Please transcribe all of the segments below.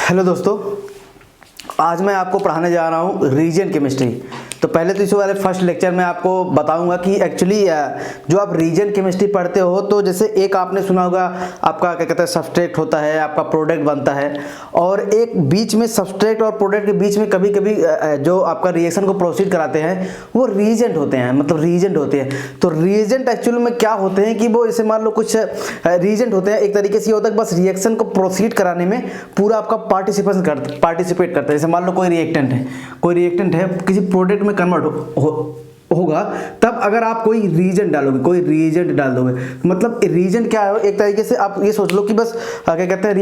Hello दोस्तों, आज मैं आपको पढ़ाने जा रहा हूँ रीजन केमिस्ट्री। तो पहले तो इस वाले फर्स्ट लेक्चर में आपको बताऊंगा कि एक्चुअली जो आप रीजन केमिस्ट्री पढ़ते हो तो जैसे एक आपने सुना होगा, आपका क्या कहते हैं सब्सट्रेट होता है, आपका प्रोडक्ट बनता है, और एक बीच में सब्सट्रेट और प्रोडक्ट के बीच में कभी कभी जो आपका रिएक्शन को प्रोसीड कराते हैं वो रीजेंट होते हैं, मतलब रीजेंट होते हैं। तो रीजेंट एक्चुअल में क्या होते हैं कि वो जैसे मान लो कुछ रीजेंट होते हैं, एक तरीके से ये होता है कि बस रिएक्शन को प्रोसीड कराने में पूरा आपका पार्टिसिपेट करता है। जैसे मान लो कोई रिएक्टेंट है किसी प्रोडक्ट में कन्वर्ट होगा, तब अगर आप कोई रीजेंट डाल दोगे, मतलब रीजेंट क्या है, एक तरीके से आप ये सोच लो कि बस क्या कहते हैं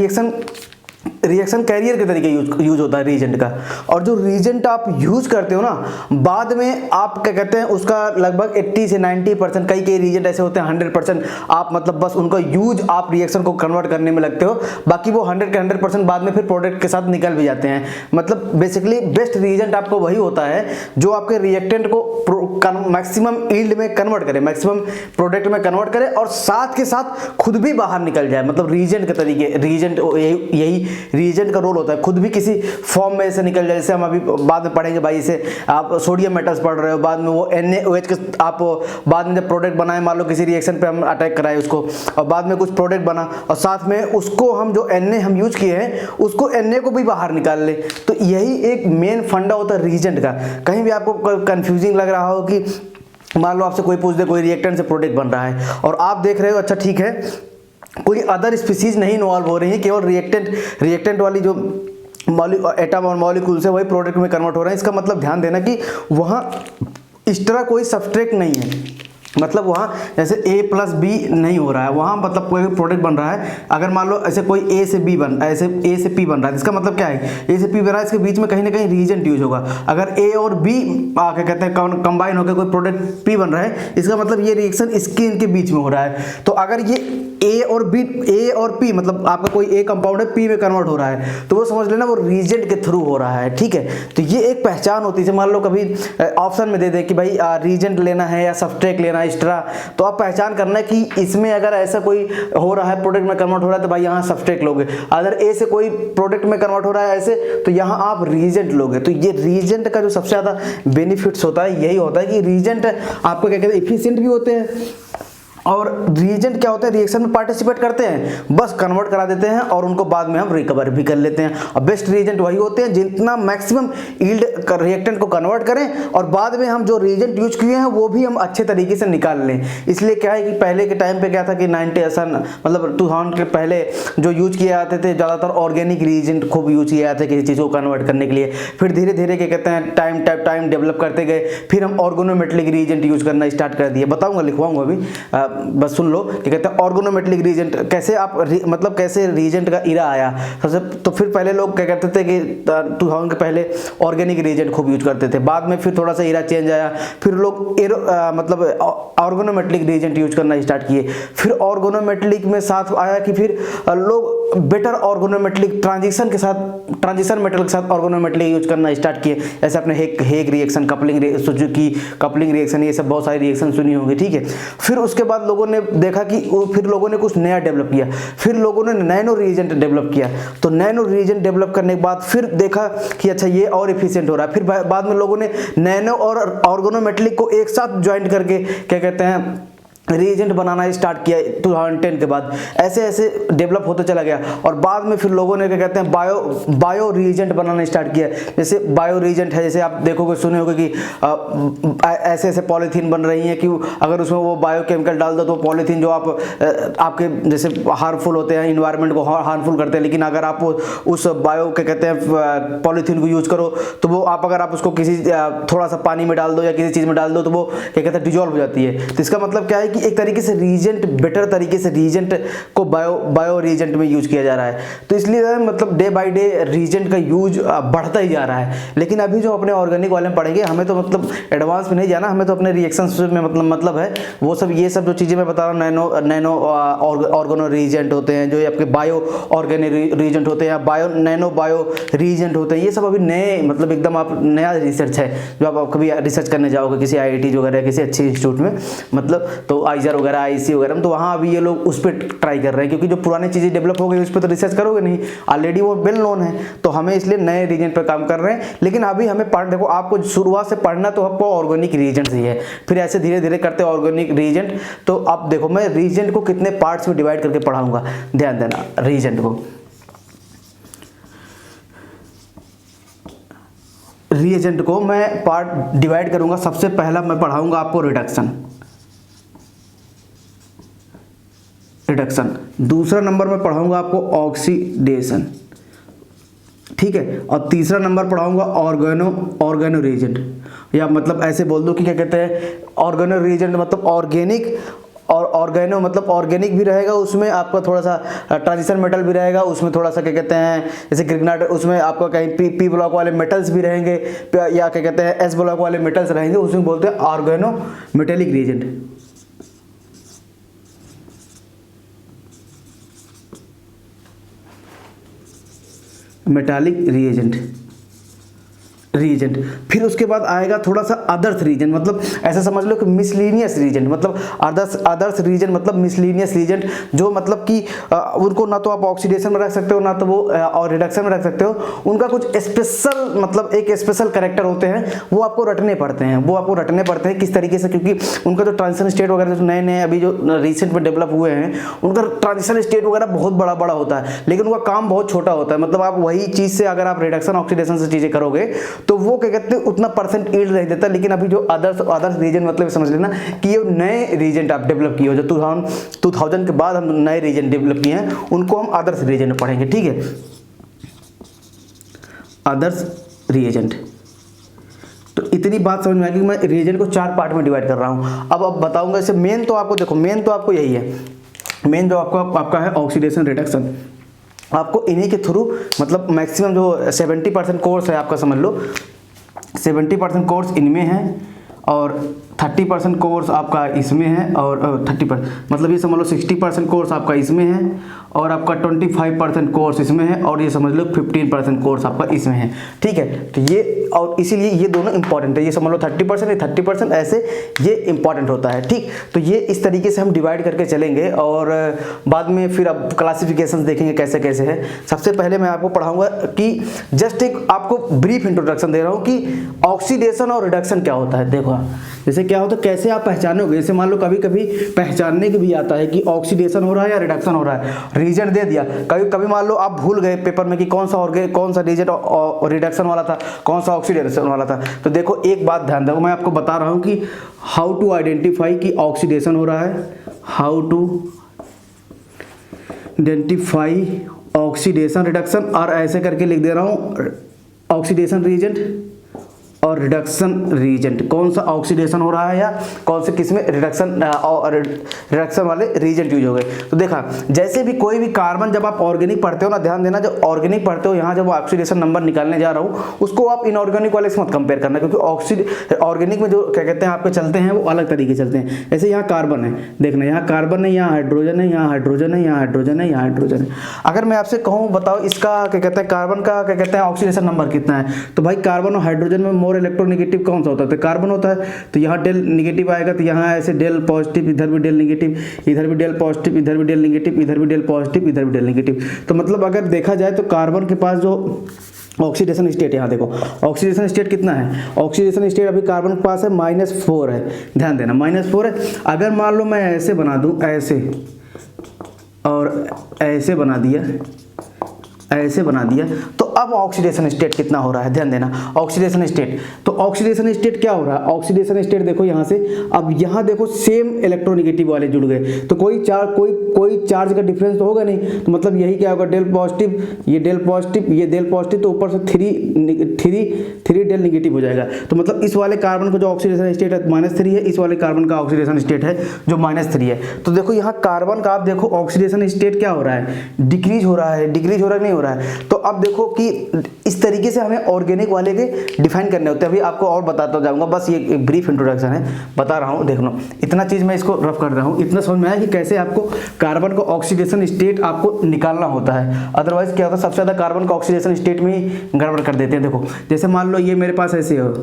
रिएक्शन कैरियर के तरीके यूज होता है रीजेंट का। और जो रीजेंट आप यूज करते हो ना, बाद में आप क्या कहते हैं उसका लगभग 80 से 90%, कई रीजेंट ऐसे होते हैं 100% आप मतलब बस उनका यूज आप रिएक्शन को कन्वर्ट करने में लगते हो, बाकी वो 100 के 100% बाद में फिर प्रोडक्ट के साथ निकल भी जाते हैं। मतलब बेसिकली बेस्ट रीजेंट आपको वही होता है जो आपके रिएक्टेंट को मैक्सिमम यील्ड में कन्वर्ट करे, मैक्सिमम प्रोडक्ट में कन्वर्ट करे और साथ के साथ खुद भी बाहर निकल जाए। मतलब रीजेंट के तरीके, रीजेंट यही रीजेंट का रोल होता है, खुद भी किसी फॉर्म में से निकल जाए। जैसे हम अभी बाद में पढ़ेंगे भाई, इसे आप सोडियम मेटल्स पढ़ रहे हो, बाद में वो NaOH के आप बाद में जब प्रोडक्ट बनाए, मान लो किसी रिएक्शन पे हम अटैक कराए उसको, और बाद में कुछ प्रोडक्ट बना और साथ में उसको हम जो Na हम यूज किए हैं उसको Na को भी बाहर निकाल ले। तो यही एक मेन फंडा होता है रीजेंट का। कहीं भी आपको कंफ्यूजिंग लग रहा हो कि मान लो आपसे कोई पूछ दे कोई रिएक्टेंट से प्रोडक्ट बन रहा है और आप देख रहे हो अच्छा ठीक है कोई अदर स्पीसीज नहीं इन्वॉल्व हो रही है, केवल रिएक्टेंट वाली जो एटम और मॉलिक्यूल्स है वही प्रोडक्ट में कन्वर्ट हो रहे हैं, इसका मतलब ध्यान देना कि वहाँ इस तरह कोई सब्सट्रेट नहीं है। मतलब वहाँ जैसे A+B नहीं हो रहा है, वहाँ मतलब कोई भी प्रोडक्ट बन रहा है। अगर मान लो ऐसे कोई A से P बन रहा है, इसका मतलब क्या है, A से P बन रहा है, इसके बीच में कहीं ना कहीं रीजेंट यूज होगा। अगर A और B क्या कहते हैं कंबाइन होकर कोई प्रोडक्ट P बन रहा है, इसका मतलब ये रिएक्शन इसके इनके बीच में हो रहा है। तो अगर ये A और P मतलब आपका कोई A कंपाउंड है P में कन्वर्ट हो रहा है, तो वो समझ लेना वो रीजेंट के थ्रू हो रहा है, ठीक है। तो ये एक पहचान होती है। मान लो कभी ऑप्शन में दे दे कि भाई रीजेंट लेना है या सब्सट्रेट लेना है एक्स्ट्रा, तो आप पहचान करना है कि इसमें अगर ऐसा कोई हो रहा है प्रोडक्ट में कन्वर्ट हो रहा है तो भाई यहाँ सब्सट्रेट लोगे, अगर A से कोई प्रोडक्ट में कन्वर्ट हो रहा है ऐसे तो यहाँ आप रीजेंट लोगे। तो ये रीजेंट का जो सबसे ज्यादा बेनिफिट्स होता है यही होता है कि रीजेंट आपको क्या कहते हैं इफिशिएंट भी होते हैं, और रीजेंट क्या होता है रिएक्शन में पार्टिसिपेट करते हैं, बस कन्वर्ट करा देते हैं और उनको बाद में हम रिकवर भी कर लेते हैं। और बेस्ट रीजेंट वही होते हैं जितना मैक्सिमम यील्ड रिएक्टेंट को कन्वर्ट करें और बाद में हम जो रीजेंट यूज किए हैं वो भी हम अच्छे तरीके से निकाल लें। इसलिए क्या है कि पहले के टाइम पे क्या था कि 90 मतलब 2000 के पहले जो यूज किए जाते थे ज़्यादातर ऑर्गेनिक रीजेंट खूब यूज किए जाते थे किसी चीज़ को कन्वर्ट करने के लिए। फिर धीरे धीरे क्या कहते हैं टाइम डेवलप करते गए, फिर हम ऑर्गेनोमेटेलिक रीजेंट यूज करना स्टार्ट कर दिए। बताऊंगा, लिखवाऊंगा अभी, बस सुन लो कि कहते हैं ऑर्गेनोमेटेलिक रीजेंट कैसे आप मतलब कैसे रीजेंट का इरा आया सबसे। तो फिर पहले लोग क्या कहते थे कि 2000 के पहले ऑर्गेनिक रीजेंट खूब यूज करते थे, बाद में फिर थोड़ा सा इरा चेंज आया, फिर लोग मतलब ऑर्गेनोमेटेलिक रीजेंट यूज करना स्टार्ट किए। फिर ऑर्गेनोमेटेलिक में साथ आया कि फिर लोग बेटर ऑर्गेनोमेटेलिक ट्रांजिशन मेटल के साथ ऑर्गेनोमेटेलिक यूज करना स्टार्ट किए। जैसे आपने Hague reaction, Suzuki coupling reaction, ये सब बहुत सारी रिएक्शन सुनी होंगी, ठीक है। फिर उसके बाद लोगों ने देखा कि फिर लोगों ने कुछ नया डेवलप किया, फिर लोगों ने नैनो रीजेंट डेवलप किया। तो नैनो रीजेंट डेवलप करने के बाद फिर देखा कि अच्छा ये और इफिशिएंट हो रहा है। फिर बाद में लोगों ने नैनो और ऑर्गेनोमेटेलिक को एक साथ ज्वाइंट करके क्या कहते हैं रीजेंट बनाना स्टार्ट किया 2010 के बाद। ऐसे ऐसे डेवलप होते चला गया और बाद में फिर लोगों ने क्या कहते हैं बायो रीजेंट बनाना स्टार्ट किया। जैसे बायो रीजेंट है, जैसे आप देखोगे सुने होगे कि ऐसे ऐसे पॉलीथीन बन रही हैं कि अगर उसमें वो बायोकेमिकल डाल दो तो पॉलीथीन जो आपके जैसे हार्मफुल होते हैं, इन्वायरमेंट को हार्मफुल करते हैं, लेकिन अगर आप उस बायो क्या कहते हैं पॉलीथीन को यूज करो तो वो अगर आप उसको किसी थोड़ा सा पानी में डाल दो या किसी चीज़ में डाल दो तो वो क्या कहते हैं डिजोल्व हो जाती है। तो इसका मतलब क्या है कि एक तरीके से रीजेंट बेटर तरीके से रीजेंट को बायो रीजेंट में यूज किया जा रहा है। तो इसलिए मतलब डे बाय डे रीजेंट का यूज बढ़ता ही जा रहा है। लेकिन अभी जो अपने ऑर्गेनिक वाले में पढ़ेंगे, हमें तो मतलब एडवांस में नहीं जाना, हमें तो अपने रिएक्शंस में मतलब है वो सब, ये सब जो चीज़ें मैं बता रहा हूँ नैनो ऑर्गेनो रीजेंट होते हैं, जो आपके बायो ऑर्गेनिक रीजेंट होते हैं, नैनो बायो रीजेंट होते हैं, ये सब अभी नए मतलब एकदम आप नया रिसर्च है जो आप कभी रिसर्च करने जाओगे किसी IIT वगैरह किसी अच्छे इंस्टीट्यूट में, मतलब तो आइजर वगैरह, आईसी वगैरह, तो वहाँ अभी ये लोग उस पर ट्राई कर रहे हैं, क्योंकि जो पुरानी चीज़ें डेवलप हो गई उस पर तो रिसर्च करोगे नहीं, ऑलरेडी वो वेल नोन है, तो हमें इसलिए नए रीजन पर काम कर रहे हैं। लेकिन अभी हमें देखो आपको शुरुआत से पढ़ना तो आपको ऑर्गेनिक रीजेंट ही है, फिर ऐसे धीरे धीरे करते ऑर्गेनिक रीजेंट। तो अब देखो मैं रीजेंट को कितने पार्ट्स में डिवाइड करके पढ़ाऊंगा, ध्यान देना। रीएजेंट को मैं पार्ट डिवाइड करूंगा। सबसे पहला मैं पढ़ाऊंगा आपको रिडक्शन, दूसरा नंबर में पढ़ाऊंगा आपको ऑक्सीडेशन, ठीक है, और तीसरा नंबर पढ़ाऊंगा ऑर्गेनो रीजेंट, या मतलब ऐसे बोल दो कि क्या कहते हैं ऑर्गेनो रीजेंट मतलब ऑर्गेनिक, और ऑर्गेनो मतलब ऑर्गेनिक भी रहेगा, उसमें आपका थोड़ा सा ट्रांजिशन मेटल भी रहेगा, उसमें थोड़ा सा क्या कहते हैं जैसे ग्रिग्नाइट, उसमें आपका कहीं पी ब्लॉक वाले मेटल्स भी रहेंगे, या क्या कहते हैं एस ब्लॉक वाले मेटल्स रहेंगे, उसमें बोलते हैं organometallic reagent. Metallic reagent. फिर उसके बाद आएगा थोड़ा सा अदर्स रीजन, मतलब ऐसा समझ लो कि मिसलीनियस रीजन, मतलब अदर्स रीजन मतलब मिसलीनियस रीजन, जो मतलब कि उनको ना तो आप ऑक्सीडेशन में रख सकते हो, ना तो वो और रिडक्शन में रख सकते हो, उनका कुछ स्पेशल मतलब एक स्पेशल कैरेक्टर होते हैं, वो आपको रटने पड़ते हैं। किस तरीके से, क्योंकि उनका जो ट्रांजिशन स्टेट वगैरह जो नए अभी जो रिसेंट में डेवलप हुए हैं, उनका ट्रांजिशन स्टेट वगैरह बहुत बड़ा होता है, लेकिन उनका काम बहुत छोटा होता है। मतलब आप वही चीज़ से अगर आप रिडक्शन ऑक्सीडेशन से चीज़ें करोगे तो वो क्या कहते हैं उतना परसेंट ईल्ड नहीं देता। लेकिन अभी जो अदर्स रीजन मतलब समझ लेना कि ये नए रीजन आप डेवलप किए हो, जो 2000 के बाद हम नए रीजन डेवलप किए हैं, उनको हम अदर्स रीजन में पढ़ेंगे, ठीक है। अदर्स रीएजेंट, तो इतनी बात समझ में आएगी कि मैं रीएजेंट को 4 पार्ट में डिवाइड कर रहा हूं। अब बताऊंगा इसे। मेन तो आपको देखो, मेन तो आपको यही है, मेन जो आपका है ऑक्सीडेशन रिडक्शन। आपको इन्हीं के थ्रू मतलब मैक्सिमम जो 70% कोर्स है आपका, समझ लो 70% कोर्स इनमें है और 30% कोर्स आपका इसमें है, और 30% मतलब ये समझ लो 60% कोर्स आपका इसमें है, और आपका 25% कोर्स इसमें है, और ये समझ लो 15% कोर्स आपका इसमें है, ठीक है। तो ये और इसीलिए ये दोनों इंपॉर्टेंट है, ये समझ लो 30% ऐसे ये इंपॉर्टेंट होता है, ठीक। तो ये इस तरीके से हम डिवाइड करके चलेंगे, और बाद में फिर अब क्लासिफिकेशन देखेंगे कैसे कैसे है। सबसे पहले मैं आपको पढ़ाऊंगा कि जस्ट एक आपको ब्रीफ इंट्रोडक्शन दे रहा हूँ कि ऑक्सीडेशन और रिडक्शन क्या होता है। देखो जैसे क्या होता है, कैसे आप पहचानोगे, जैसे मान लो कभी कभी पहचानने के भी आता है कि ऑक्सीडेशन हो रहा है या रिडक्शन हो रहा है, रीजन दे दिया, कभी कभी मान लो आप भूल गए पेपर में कि कौन सा रीजन रिडक्शन वाला था, कौन सा ऑक्सीडेशन वाला था। तो देखो एक बात ध्यान दो, मैं आपको बता रहा हूं कि हाउ टू आइडेंटिफाई कि ऑक्सीडेशन हो रहा है, how to identify oxidation reduction, और ऐसे करके लिख दे रहा हूं ऑक्सीडेशन रीजेंट और रिडक्शन रीजेंट, कौन सा ऑक्सीडेशन हो रहा है या कौन से किस में रिडक्शन वाले रीजेंट यूज हो गए। तो देखा जैसे भी कोई भी कार्बन जब आप ऑर्गेनिक पढ़ते हो ना, ध्यान देना, जब ऑर्गेनिक पढ़ते हो यहाँ जब ऑक्सीडेशन नंबर निकालने जा रहा हूँ उसको आप इनऑर्गेनिक वाले से मत कंपेयर करना, क्योंकि ऑर्गेनिक में जो क्या कहते हैं आपके चलते हैं वो अलग तरीके चलते हैं। जैसे यहाँ कार्बन है, देखना यहाँ कार्बन है, यहाँ हाइड्रोजन है, यहाँ हाइड्रोजन है, यहाँ हाइड्रोजन है, यहाँ हाइड्रोजन है। अगर मैं आपसे कहूँ बताओ इसका क्या कहते हैं कार्बन का क्या कहते हैं ऑक्सीडेशन नंबर कितना है, तो भाई कार्बन और हाइड्रोजन में इलेक्ट्रोनेगेटिव कौन सा होता है, तो कार्बन होता है। तो यहाँ डेल नेगेटिव आएगा, तो यहाँ ऐसे डेल पॉजिटिव, इधर भी डेल नेगेटिव, इधर भी डेल पॉजिटिव, इधर भी डेल नेगेटिव, इधर भी डेल पॉजिटिव, इधर भी डेल नेगेटिव। तो मतलब अगर देखा जाए तो कार्बन के पास जो ऑक्सीडेशन स्टेट, यहाँ देखो ऑक्सीडेशन स्टेट कितना है, ऑक्सीडेशन स्टेट अभी कार्बन के पास है -4 है, ध्यान देना -4 है। अगर मान लो मैं ऐसे बना दूं, ऐसे और ऐसे बना दिया, ऐसे बना दिया, तो अब ऑक्सीडेशन स्टेट कितना हो रहा है, ध्यान देना ऑक्सीडेशन स्टेट। तो ऑक्सीडेशन स्टेट क्या हो रहा है, ऑक्सीडेशन स्टेट देखो यहाँ से, अब यहाँ देखो सेम इलेक्ट्रोनेगेटिव वाले जुड़ गए, तो कोई चार्ज का डिफरेंस तो होगा नहीं। तो मतलब यही क्या होगा, डेल पॉजिटिव, ये डेल पॉजिटिव, ये डेल पॉजिटिव, तो ऊपर से 3 डेल नेगेटिव हो जाएगा। तो मतलब इस वाले कार्बन का जो ऑक्सीडेशन स्टेट है -3 है, इस वाले कार्बन का ऑक्सीडेशन स्टेट है जो -3 है। तो देखो यहाँ कार्बन का आप देखो ऑक्सीडेशन स्टेट क्या हो रहा है, डिक्रीज हो रहा है, डिक्रीज हो रहा है, नहीं हो रहा है। तो अब देखो कि इस तरीके से हमें ऑर्गेनिक वाले के डिफाइन करने होते हैं। अभी आपको और बताता जाऊंगा, बस ये एक ब्रीफ इंट्रोडक्शन है, बता रहा हूँ, देख लो इतना चीज मैं इसको रफ कर रहा हूँ, इतना समझ में आया कि कैसे आपको कार्बन का ऑक्सीडेशन स्टेट आपको निकालना होता है। अदरवाइज क्या होता है, सबसे ज्यादा कार्बन का ऑक्सीडेशन स्टेट में ही गड़बड़ कर देते हैं। देखो जैसे मान लो ये मेरे पास ऐसे हो,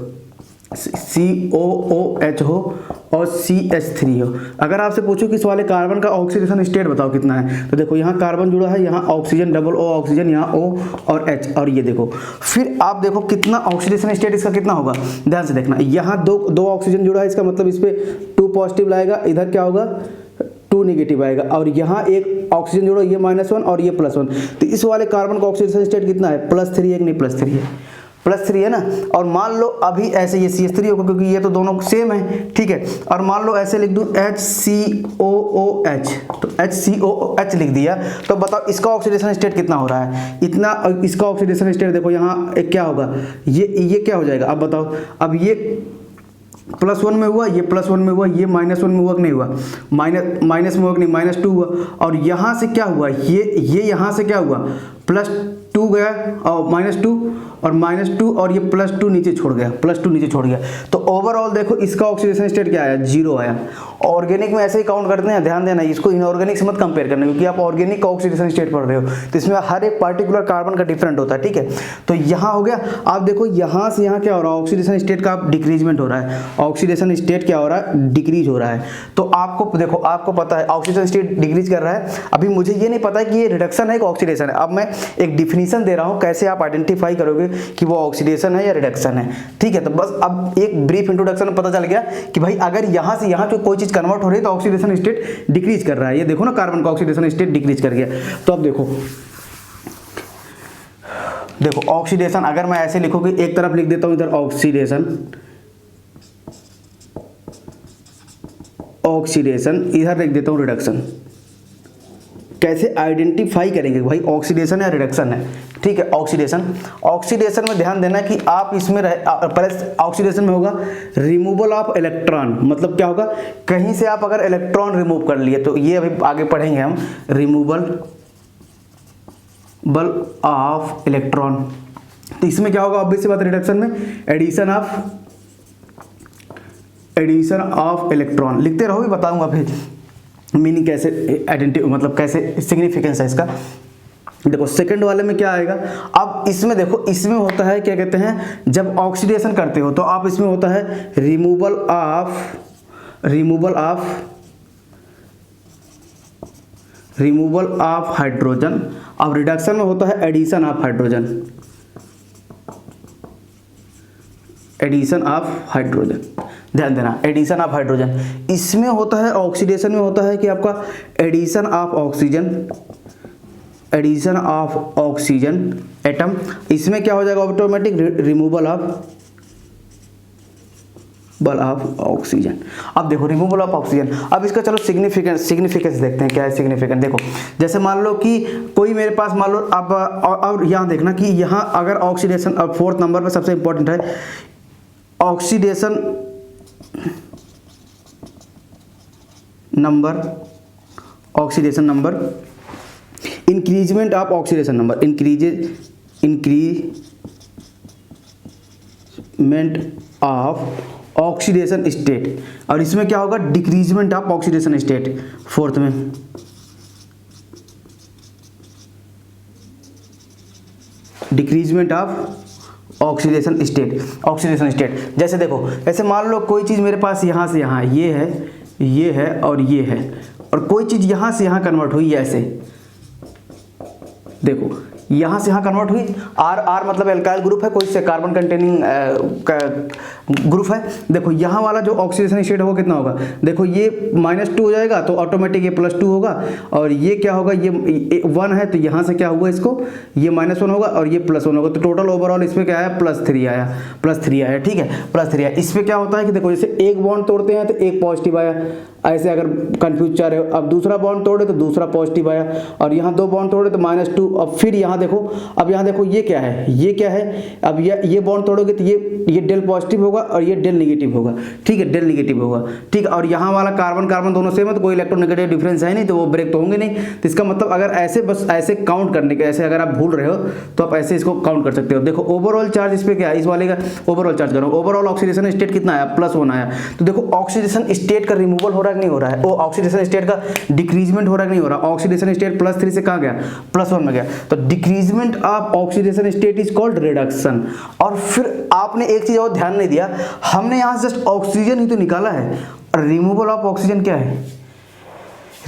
COOH हो और CH3 हो। अगर आपसे पूछूं कि इस वाले कार्बन का ऑक्सीडेशन स्टेट बताओ कितना है, तो देखो यहाँ कार्बन जुड़ा है, यहाँ ऑक्सीजन डबल O ऑक्सीजन, यहाँ O और H, और ये देखो फिर आप देखो कितना ऑक्सीडेशन स्टेट इसका कितना होगा, ध्यान से देखना। यहाँ दो ऑक्सीजन जुड़ा है, इसका मतलब इस पर 2 पॉजिटिव लाएगा, इधर क्या होगा 2 नेगेटिव आएगा, और यहाँ एक ऑक्सीजन जोड़ो, ये -1 और ये +1, तो इस वाले कार्बन का ऑक्सीडेशन स्टेट कितना है +3 है कि नहीं, +3 है, +3 है ना। और मान लो अभी ऐसे ये CH3 होगा क्योंकि ये तो दोनों सेम है, ठीक है। और मान लो ऐसे लिख दूं HCOOH, तो HCOOH लिख दिया, तो बताओ इसका ऑक्सीडेशन स्टेट कितना हो रहा है, इतना। इसका ऑक्सीडेशन स्टेट देखो यहाँ एक क्या होगा, ये क्या हो जाएगा, अब बताओ। अब ये +1 में हुआ, ये +1 में हुआ, ये -1 में हुआ कि नहीं हुआ, माइनस में हुआ कि नहीं, -2 हुआ। और यहाँ से क्या हुआ, ये यहाँ से क्या हुआ +2 गया और -2 और -2 और ये +2 नीचे छोड़ गया, +2 नीचे छोड़ गया। तो ओवरऑल देखो इसका ऑक्सीडेशन स्टेट क्या आया, 0 आया। ऑर्गेनिक में ऐसे ही काउंट करते हैं, ध्यान देना, इसको इनऑर्गेनिक से मत कंपेयर करना, क्योंकि आप ऑर्गेनिक का ऑक्सीडेशन स्टेट पढ़ रहे हो, तो इसमें हर एक पार्टिकुलर कार्बन का डिफरेंट होता है, ठीक है। तो यहाँ हो गया। आप देखो यहाँ से यहाँ क्या हो रहा है, ऑक्सीडेशन स्टेट का डिक्रीजमेंट हो रहा है, ऑक्सीडेशन स्टेट क्या हो रहा है, डिक्रीज हो रहा है। तो आपको देखो, आपको पता है ऑक्सीडेशन स्टेट डिक्रीज कर रहा है। अभी मुझे ये नहीं पता है कि ये रिडक्शन है कि ऑक्सीडेशन है। अब मैं एक डिफिनीशन दे रहा हूँ, कैसे आप आइडेंटिफाई करोगे कि वो ऑक्सीडेशन है या रिडक्शन है, ठीक है। तो बस अब एक ब्रीफ इंट्रोडक्शन में पता चल गया कि भाई अगर यहाँ से यहाँ जो कोई चीज कन्वर्ट हो रही है तो ऑक्सीडेशन स्टेट डिक्रीज कर रहा है। ये देखो ना, कार्बन का ऑक्सीडेशन स्टेट डिक्रीज कर गया। तो अब देखो ऑक्सीडेशन, अगर मैं ऐसे लिखूँ कि एक तरफ लिख देता हूँ इधर ऑक्सीडेशन, इधर लिख देता हूँ रिडक्शन। कैसे आइडेंटिफाई करेंगे भाई ऑक्सीडेशन या रिडक्शन है, ठीक है। ऑक्सीडेशन में ध्यान देना कि आप इसमें पहले ऑक्सीडेशन में होगा रिमूवल ऑफ इलेक्ट्रॉन, मतलब क्या होगा, कहीं से आप अगर इलेक्ट्रॉन रिमूव कर लिए, तो ये अभी आगे पढ़ेंगे हम, रिमूवल ऑफ इलेक्ट्रॉन। तो इसमें क्या होगा, ऑब्वियस सी बात, रिडक्शन में एडिशन ऑफ इलेक्ट्रॉन। लिखते रहो, भी बताऊंगा फिर मीनिंग कैसे मतलब कैसे सिग्निफिकेंस है इसका। देखो सेकंड वाले में क्या आएगा, अब इसमें देखो, इसमें होता है क्या कहते हैं, जब ऑक्सीडेशन करते हो तो आप इसमें होता है रिमूवल ऑफ हाइड्रोजन। अब रिडक्शन में होता है एडिशन ऑफ हाइड्रोजन। ध्यान देना, एडिशन ऑफ हाइड्रोजन। इसमें होता है, ऑक्सीडेशन में होता है कि आपका एडिशन ऑफ ऑक्सीजन एटम। इसमें क्या हो जाएगा, ऑटोमेटिक रिमूवल ऑफ ऑक्सीजन। अब देखो रिमूवल ऑफ ऑक्सीजन। अब इसका चलो सिग्निफिकेंस देखते हैं, क्या है सिग्निफिकेंस। देखो जैसे मान लो कि कोई मेरे पास, मान लो अब यहाँ देखना कि यहाँ अगर ऑक्सीडेशन, अब 4th नंबर पे सबसे इंपॉर्टेंट है oxidation number, increment of oxidation number, increment of oxidation state. और इसमें क्या होगा, decreasement of oxidation state 4th में। Decreasement of oxidation state. जैसे देखो, ऐसे मान लो कोई चीज़ मेरे पास यहाँ से यहाँ, ये है और ये है, और कोई चीज़ यहाँ से यहाँ कन्वर्ट हुई ऐसे, देखो यहाँ से यहाँ कन्वर्ट हुई, R मतलब एल्काइल ग्रुप है, कोई से कार्बन कंटेनिंग ग्रुप है। देखो यहाँ वाला जो ऑक्सीडेशन स्टेट होगा कितना होगा, देखो ये -2 हो जाएगा तो ऑटोमेटिक ये +2 होगा, और ये क्या होगा, ये 1 है तो यहाँ से क्या हुआ, इसको ये -1 होगा और ये +1 होगा। तो टोटल ओवरऑल इसमें क्या आया, +3 आया, ठीक है, +3 आया। इसमें क्या होता है कि देखो जैसे एक बॉन्ड तोड़ते हैं तो एक पॉजिटिव आया, ऐसे अगर कंफ्यूज चाह रहे हो। अब दूसरा बॉन्ड तोड़े तो दूसरा पॉजिटिव आया, और यहाँ 2 बॉन्ड तोड़े तो -2। अब फिर यहाँ देखो, ये क्या है, अब ये बॉन्ड तोड़ोगे तो ये डेल पॉजिटिव होगा और ये डेल नेगेटिव होगा, ठीक है, डेल नेगेटिव होगा, ठीक है। और यहाँ वाला कार्बन दोनों सेम है तो कोई इलेक्ट्रोनेगेटिव डिफरेंस है नहीं, तो वो ब्रेक तो होंगे नहीं। तो इसका मतलब अगर ऐसे बस ऐसे काउंट करने के, ऐसे अगर आप भूल रहे हो तो आप ऐसे इसको काउंट कर सकते हो। देखो ओवरऑल चार्ज इस पे क्या है, इस वाले का ओवरऑल चार्ज करो, ओवरऑल ऑक्सीडेशन स्टेट कितना आया, +1 आया। तो देखो ऑक्सीडेशन स्टेट का रिमूवल हो रहा है कि नहीं हो रहा है, वो ऑक्सीडेशन स्टेट का डिक्रीजमेंट हो रहा है कि नहीं हो रहा। ऑक्सीडेशन स्टेट +3 से कहाँ गया, +1 में गया। तो increment of oxidation state is called reduction. और फिर आपने एक चीज और ध्यान नहीं दिया, हमने यहाँ जस्ट ऑक्सीजन ही तो निकाला है, और रिमूवल ऑफ ऑक्सीजन क्या है,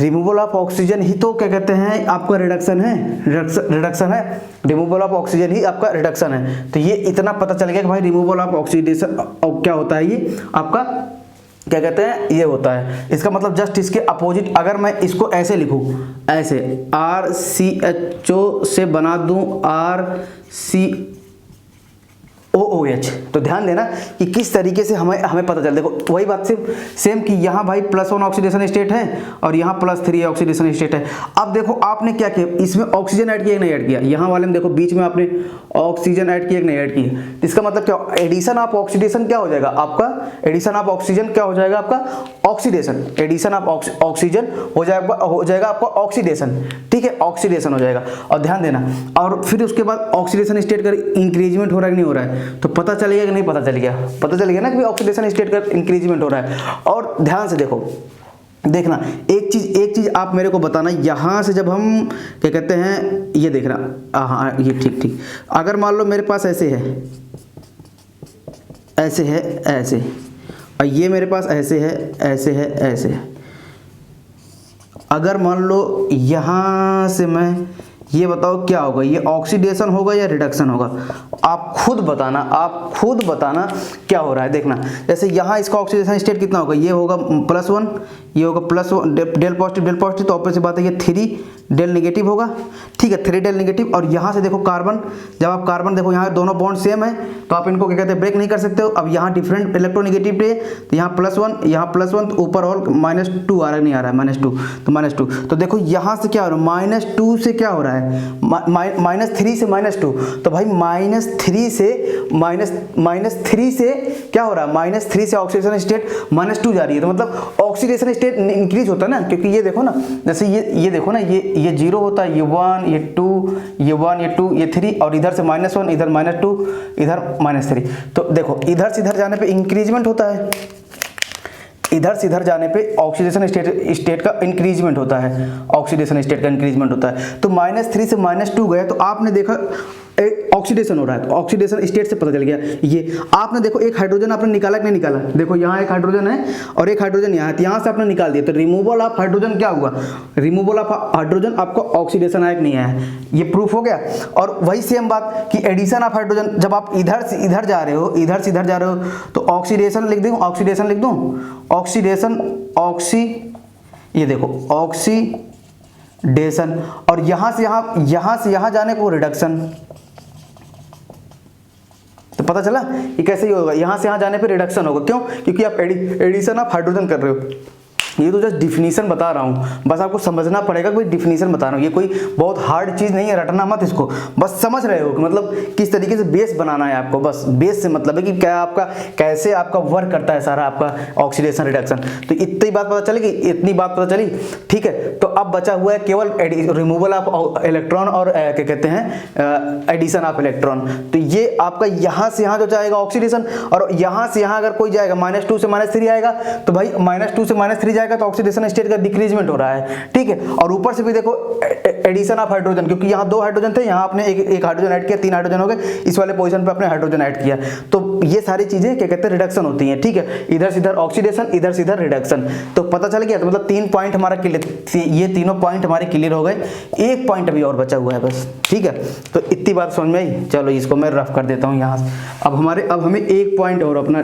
रिमूवल ऑफ ऑक्सीजन ही तो क्या कहते हैं आपका रिडक्शन है, रिडक्शन है, रिमूवल ऑफ ऑक्सीजन ही आपका रिडक्शन है। तो ये इतना पता चल गया कि भाई रिमूवल ऑफ ऑक्सीडेशन क्या होता है, ये आपका क्या कहते हैं, ये होता है। इसका मतलब जस्ट इसके अपोजिट, अगर मैं इसको ऐसे लिखूं, ऐसे RCHO से बना दूं RCOOH, तो ध्यान देना कि किस तरीके से हमें पता चल, देखो वही बात सेम कि यहाँ भाई +1 ऑक्सीडेशन स्टेट है और यहाँ +3 ऑक्सीडेशन स्टेट है। अब देखो आपने क्या किया, इसमें ऑक्सीजन ऐड किया नहीं ऐड किया, यहाँ वाले में देखो बीच में आपने ऑक्सीजन ऐड किया नहीं ऐड किया। इसका मतलब क्या, एडिशन ऑफ ऑक्सीडेशन क्या हो जाएगा आपका, एडिशन ऑफ ऑक्सीजन क्या हो जाएगा आपका, ऑक्सीडेशन, एडिशन ऑफ ऑक्सीजन हो जाएगा आपका ऑक्सीडेशन, ठीक है, ऑक्सीडेशन हो जाएगा। और ध्यान देना, और फिर उसके बाद ऑक्सीडेशन स्टेट का इंक्रीजमेंट हो रहा है कि नहीं हो रहा है, तो पता चल गया कि नहीं पता चल गया, पता चल गया ना कि ऑक्सीडेशन स्टेट का इंक्रीजमेंट हो रहा है। और ध्यान से देखो, देखना एक चीज आप मेरे को बताना, यहाँ से जब हम क्या कहते हैं, ये देखना, हाँ ये ठीक, अगर मान लो मेरे पास ऐसे है, ऐसे है, ऐसे, और ये मेरे पास ऐसे है, ऐसे है, ऐसे है। अगर मान लो यहाँ से मैं, ये बताओ क्या होगा, ये ऑक्सीडेशन होगा या रिडक्शन होगा, आप खुद बताना क्या हो रहा है। देखना जैसे यहाँ इसका ऑक्सीडेशन स्टेट कितना होगा, ये होगा +1, ये होगा +1, डेल पॉजिटिव, तो ऑपोजिट बात है, ये 3 डेल नेगेटिव होगा, ठीक है, 3 डेल नेगेटिव। और यहाँ से देखो कार्बन, जब आप कार्बन देखो यहाँ दोनों बॉन्ड सेम है, तो आप इनको क्या कहते हैं, ब्रेक नहीं कर सकते हो। अब यहाँ डिफरेंट इलेक्ट्रोनेगेटिव है, तो यहाँ +1, यहाँ +1, तो ऊपर और -2 आ रहा है, नहीं आ रहा है, -2, तो -2। तो देखो यहाँ से क्या हो रहा है, -2 से क्या हो रहा है, -3 से -2, तो भाई -3 से क्या हो रहा है, -3 से ऑक्सीडेशन स्टेट -2 जा रही है, तो मतलब ऑक्सीडेशन स्टेट इंक्रीज होता है ना, क्योंकि ये देखो ना, जैसे ये देखो ना, ये 0 होता है, ये 1, ये 2, ये 1, ये 2, ये 3, और इधर से -1, इधर -2, इधर -3। तो देखो इधर से इधर जाने पे इंक्रीजमेंट होता है, इधर से इधर जाने पे ऑक्सीडेशन स्टेट का इंक्रीजमेंट होता है, ऑक्सीडेशन स्टेट का इंक्रीजमेंट होता है। तो -3 से -2 गया, तो आपने देखा ऑक्सीडेशन हो रहा है, तो ऑक्सीडेशन स्टेट से पता चल गया। ये आपने देखो एक हाइड्रोजन आपने निकाला कि नहीं निकाला, देखो यहाँ एक हाइड्रोजन है और एक हाइड्रोजन यहाँ है, तो यहाँ से आपने निकाल दिया, तो रिमूवल ऑफ हाइड्रोजन क्या हुआ, रिमूवल ऑफ हाइड्रोजन आपको ऑक्सीडेशन आया कि नहीं आया, ये प्रूफ हो गया। और वही सेम बात कि एडिशन ऑफ हाइड्रोजन, जब आप इधर से इधर जा रहे हो, इधर से इधर जा रहे हो, तो ऑक्सीडेशन लिख दूँ, ऑक्सीडेशन लिख दूँ, ऑक्सीडेशन, ये देखो ऑक्सीडेशन, और यहाँ से यहाँ जाने को रिडक्शन। तो पता चला कि कैसे ही होगा, यहाँ से यहाँ जाने पे रिडक्शन होगा, क्यों, क्योंकि आप एडिशन ऑफ हाइड्रोजन कर रहे हो। ये तो जस्ट डिफिनीशन बता रहा हूँ, बस आपको समझना पड़ेगा, कोई डिफिनीशन बता रहा हूँ, ये कोई बहुत हार्ड चीज़ नहीं है, रटना मत इसको, बस समझ रहे हो कि मतलब किस तरीके से बेस बनाना है आपको, बस बेस से मतलब है कि क्या आपका, कैसे आपका वर्क करता है सारा आपका ऑक्सीडेशन रिडक्शन। तो इतनी बात पता चलेगी, इतनी बात पता चली, ठीक है। तो अब बचा हुआ है केवल रिमूवल ऑफ इलेक्ट्रॉन और क्या कहते हैं एडिशन ऑफ इलेक्ट्रॉन। तो ये आपका यहाँ से यहाँ जो जाएगा ऑक्सीडेशन, और यहाँ से यहाँ अगर कोई जाएगा -2 से -3 आएगा, तो भाई -2 से -3 जाएगा, तो ऑक्सीडेशन स्टेट का डिक्रीजमेंट हो रहा है, ठीक है। और ऊपर से भी देखो एडिशन ऑफ हाइड्रोजन, क्योंकि यहाँ 2 हाइड्रोजन थे, यहाँ आपने एक हाइड्रोजन ऐड किया, 3 हाइड्रोजन हो गए, इस वाले पोजीशन पे आपने हाइड्रोजन ऐड किया, तो ये सारी चीजें क्या कहते हैं रिडक्शन होती हैं, ठीक है। इधर से इधर ऑक्सीडेशन, इधर से इधर रिडक्शन, तो पता चल गया। तो मतलब 3 पॉइंट हमारा क्लियर, ये तीनों पॉइंट हमारे क्लियर हो गए, एक पॉइंट अभी और बचा हुआ है बस, ठीक है। तो इतनी बात समझ में आई, चलो इसको मैं रफ कर देता हूँ यहाँ से। अब हमें एक पॉइंट और अपना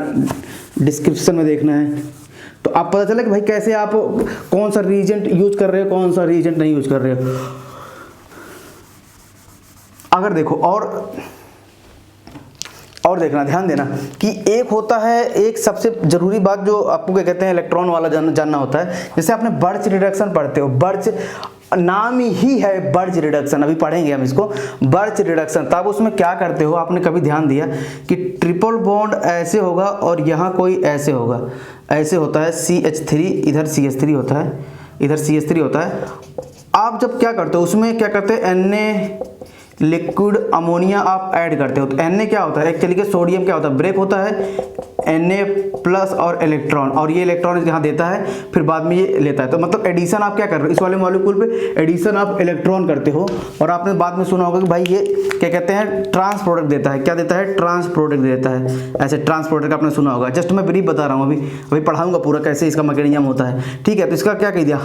डिस्क्रिप्शन में देखना है, तो आप पता चला कि भाई कैसे आप कौन सा रीजेंट यूज कर रहे हो, कौन सा रीजेंट नहीं यूज कर रहे हो। अगर देखो और देखना, ध्यान देना कि एक होता है, एक सबसे जरूरी बात जो आपको क्या कहते हैं इलेक्ट्रॉन वाला जानना होता है। जैसे आपने बर्च रिडक्शन पढ़ते हो, बर्च नाम ही है बर्च रिडक्शन, अभी पढ़ेंगे हम इसको, बर्च रिडक्शन। तब उसमें क्या करते हो, आपने कभी ध्यान दिया कि ट्रिपल बॉन्ड ऐसे होगा और यहाँ कोई ऐसे होगा, ऐसे होता है CH3, इधर CH3 होता है, इधर CH3 होता है। आप जब क्या करते हो, उसमें क्या करते हैं Na लिक्विड अमोनिया आप ऐड करते हो, तो Na क्या होता है, एक्चुअली के सोडियम क्या होता है, ब्रेक होता है, Na प्लस और इलेक्ट्रॉन, और ये इलेक्ट्रॉन यहाँ देता है, फिर बाद में ये लेता है। तो मतलब एडिशन आप क्या कर रहे हो, इस वाले मॉलिक्यूल पे एडिशन आप इलेक्ट्रॉन करते हो, और आपने बाद में सुना होगा कि भाई ये क्या कहते हैं, ट्रांस प्रोडक्ट देता है। क्या देता है, ट्रांस प्रोडक्ट देता है। ऐसे ट्रांस प्रोडक्ट आपने सुना होगा, जस्ट मैं ब्रीफ बता रहा हूँ, अभी पढ़ाऊंगा पूरा कैसे इसका मैकेनिज्म होता है, ठीक है। तो इसका क्या किया,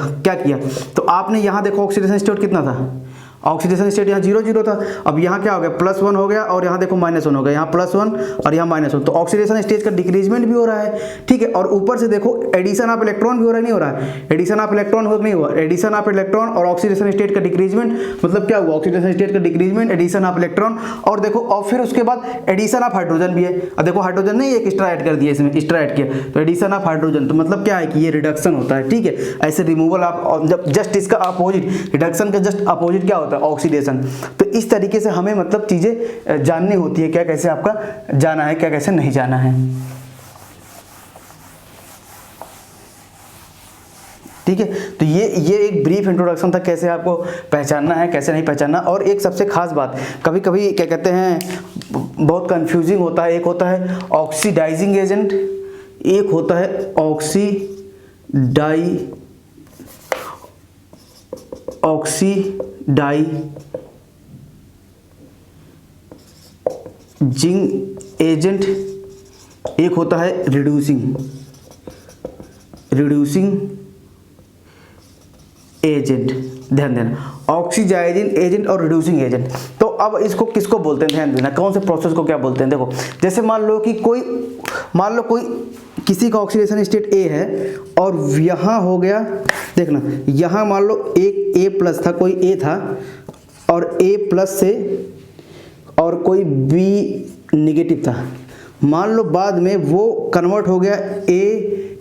तो आपने यहाँ देखो ऑक्सीडेशन स्टेट कितना था, ऑक्सीडेशन स्टेट यहाँ 0 0 था। अब यहाँ क्या हो गया, +1 हो गया, और यहाँ देखो -1 हो गया, यहाँ +1 और यहाँ -1, तो ऑक्सीडेशन स्टेज का डिक्रीजमेंट भी हो रहा है, ठीक है। और ऊपर से देखो एडिशन ऑफ इलेक्ट्रॉन भी हो रहा है, नहीं हो रहा है, एडिशन ऑफ इलेक्ट्रॉन हो नहीं हुआ, एडिशन ऑफ इलेक्ट्रॉन और ऑक्सीडेशन स्टेट का डिक्रीजमेंट, मतलब क्या हुआ, ऑक्सीडेशन स्टेट का डिक्रीजमेंट, एडिशन ऑफ इलेक्ट्रॉन, और देखो और फिर उसके बाद एडिशन ऑफ हाइड्रोजन भी है। अब देखो हाइड्रोजन ने एक एक्स्ट्रा ऐड कर दिया, इसमें एक्स्ट्रा ऐड किया, तो एडिशन ऑफ हाइड्रोजन, तो मतलब क्या है कि ये रिडक्शन होता है, ठीक है। ऐसे रिमूवल आप जब जस्ट इसका अपोजिट, रिडक्शन का जस्ट अपोजिट क्या होता है, ऑक्सीडेशन। तो इस तरीके से हमें मतलब चीजें जाननी होती है, क्या कैसे आपका जाना है, क्या कैसे नहीं जाना है, ठीक है। तो ये एक ब्रीफ इंट्रोडक्शन था, कैसे आपको पहचानना है, कैसे नहीं पहचानना। और एक सबसे खास बात, कभी कभी क्या कहते हैं, बहुत कंफ्यूजिंग होता है, एक होता है ऑक्सीडाइजिंग एजेंट, एक होता है ऑक्सीडाइजिंग एजेंट, एक होता है रिड्यूसिंग एजेंट। ध्यान देना, ऑक्सीडाइजिंग एजेंट और रिड्यूसिंग एजेंट। तो अब इसको किसको बोलते हैं, ध्यान देना, कौन से प्रोसेस को क्या बोलते हैं। देखो जैसे मान लो कोई किसी का ऑक्सीडेशन स्टेट A है, और यहाँ हो गया, देखना यहाँ मान लो एक A+ था, कोई A था, और A+ से और कोई B नेगेटिव था। मान लो बाद में वो कन्वर्ट हो गया A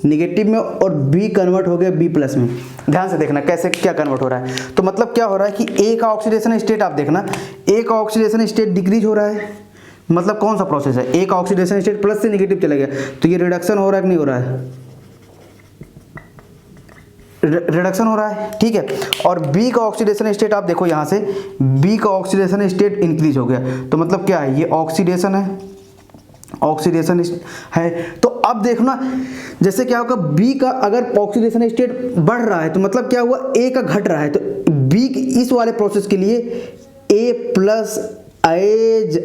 नेगेटिव में, और B कन्वर्ट हो गया B+ में। ध्यान से देखना कैसे क्या कन्वर्ट हो रहा है। तो मतलब क्या हो रहा है कि A का ऑक्सीडेशन स्टेट आप देखना, A का ऑक्सीडेशन स्टेट डिक्रीज हो रहा है, मतलब कौन सा प्रोसेस है, A का ऑक्सीडेशन स्टेट प्लस से नेगेटिव चला गया, तो ये रिडक्शन हो रहा है कि नहीं हो रहा है, रिडक्शन हो रहा है, ठीक है। और B का ऑक्सीडेशन स्टेट आप देखो, यहाँ से B का ऑक्सीडेशन स्टेट इंक्रीज हो गया, तो मतलब क्या है, ये ऑक्सीडेशन है। तो अब देखना जैसे क्या होगा, B का अगर ऑक्सीडेशन स्टेट बढ़ रहा है, तो मतलब क्या हुआ, A का घट रहा है, तो B इस वाले प्रोसेस के लिए A+ as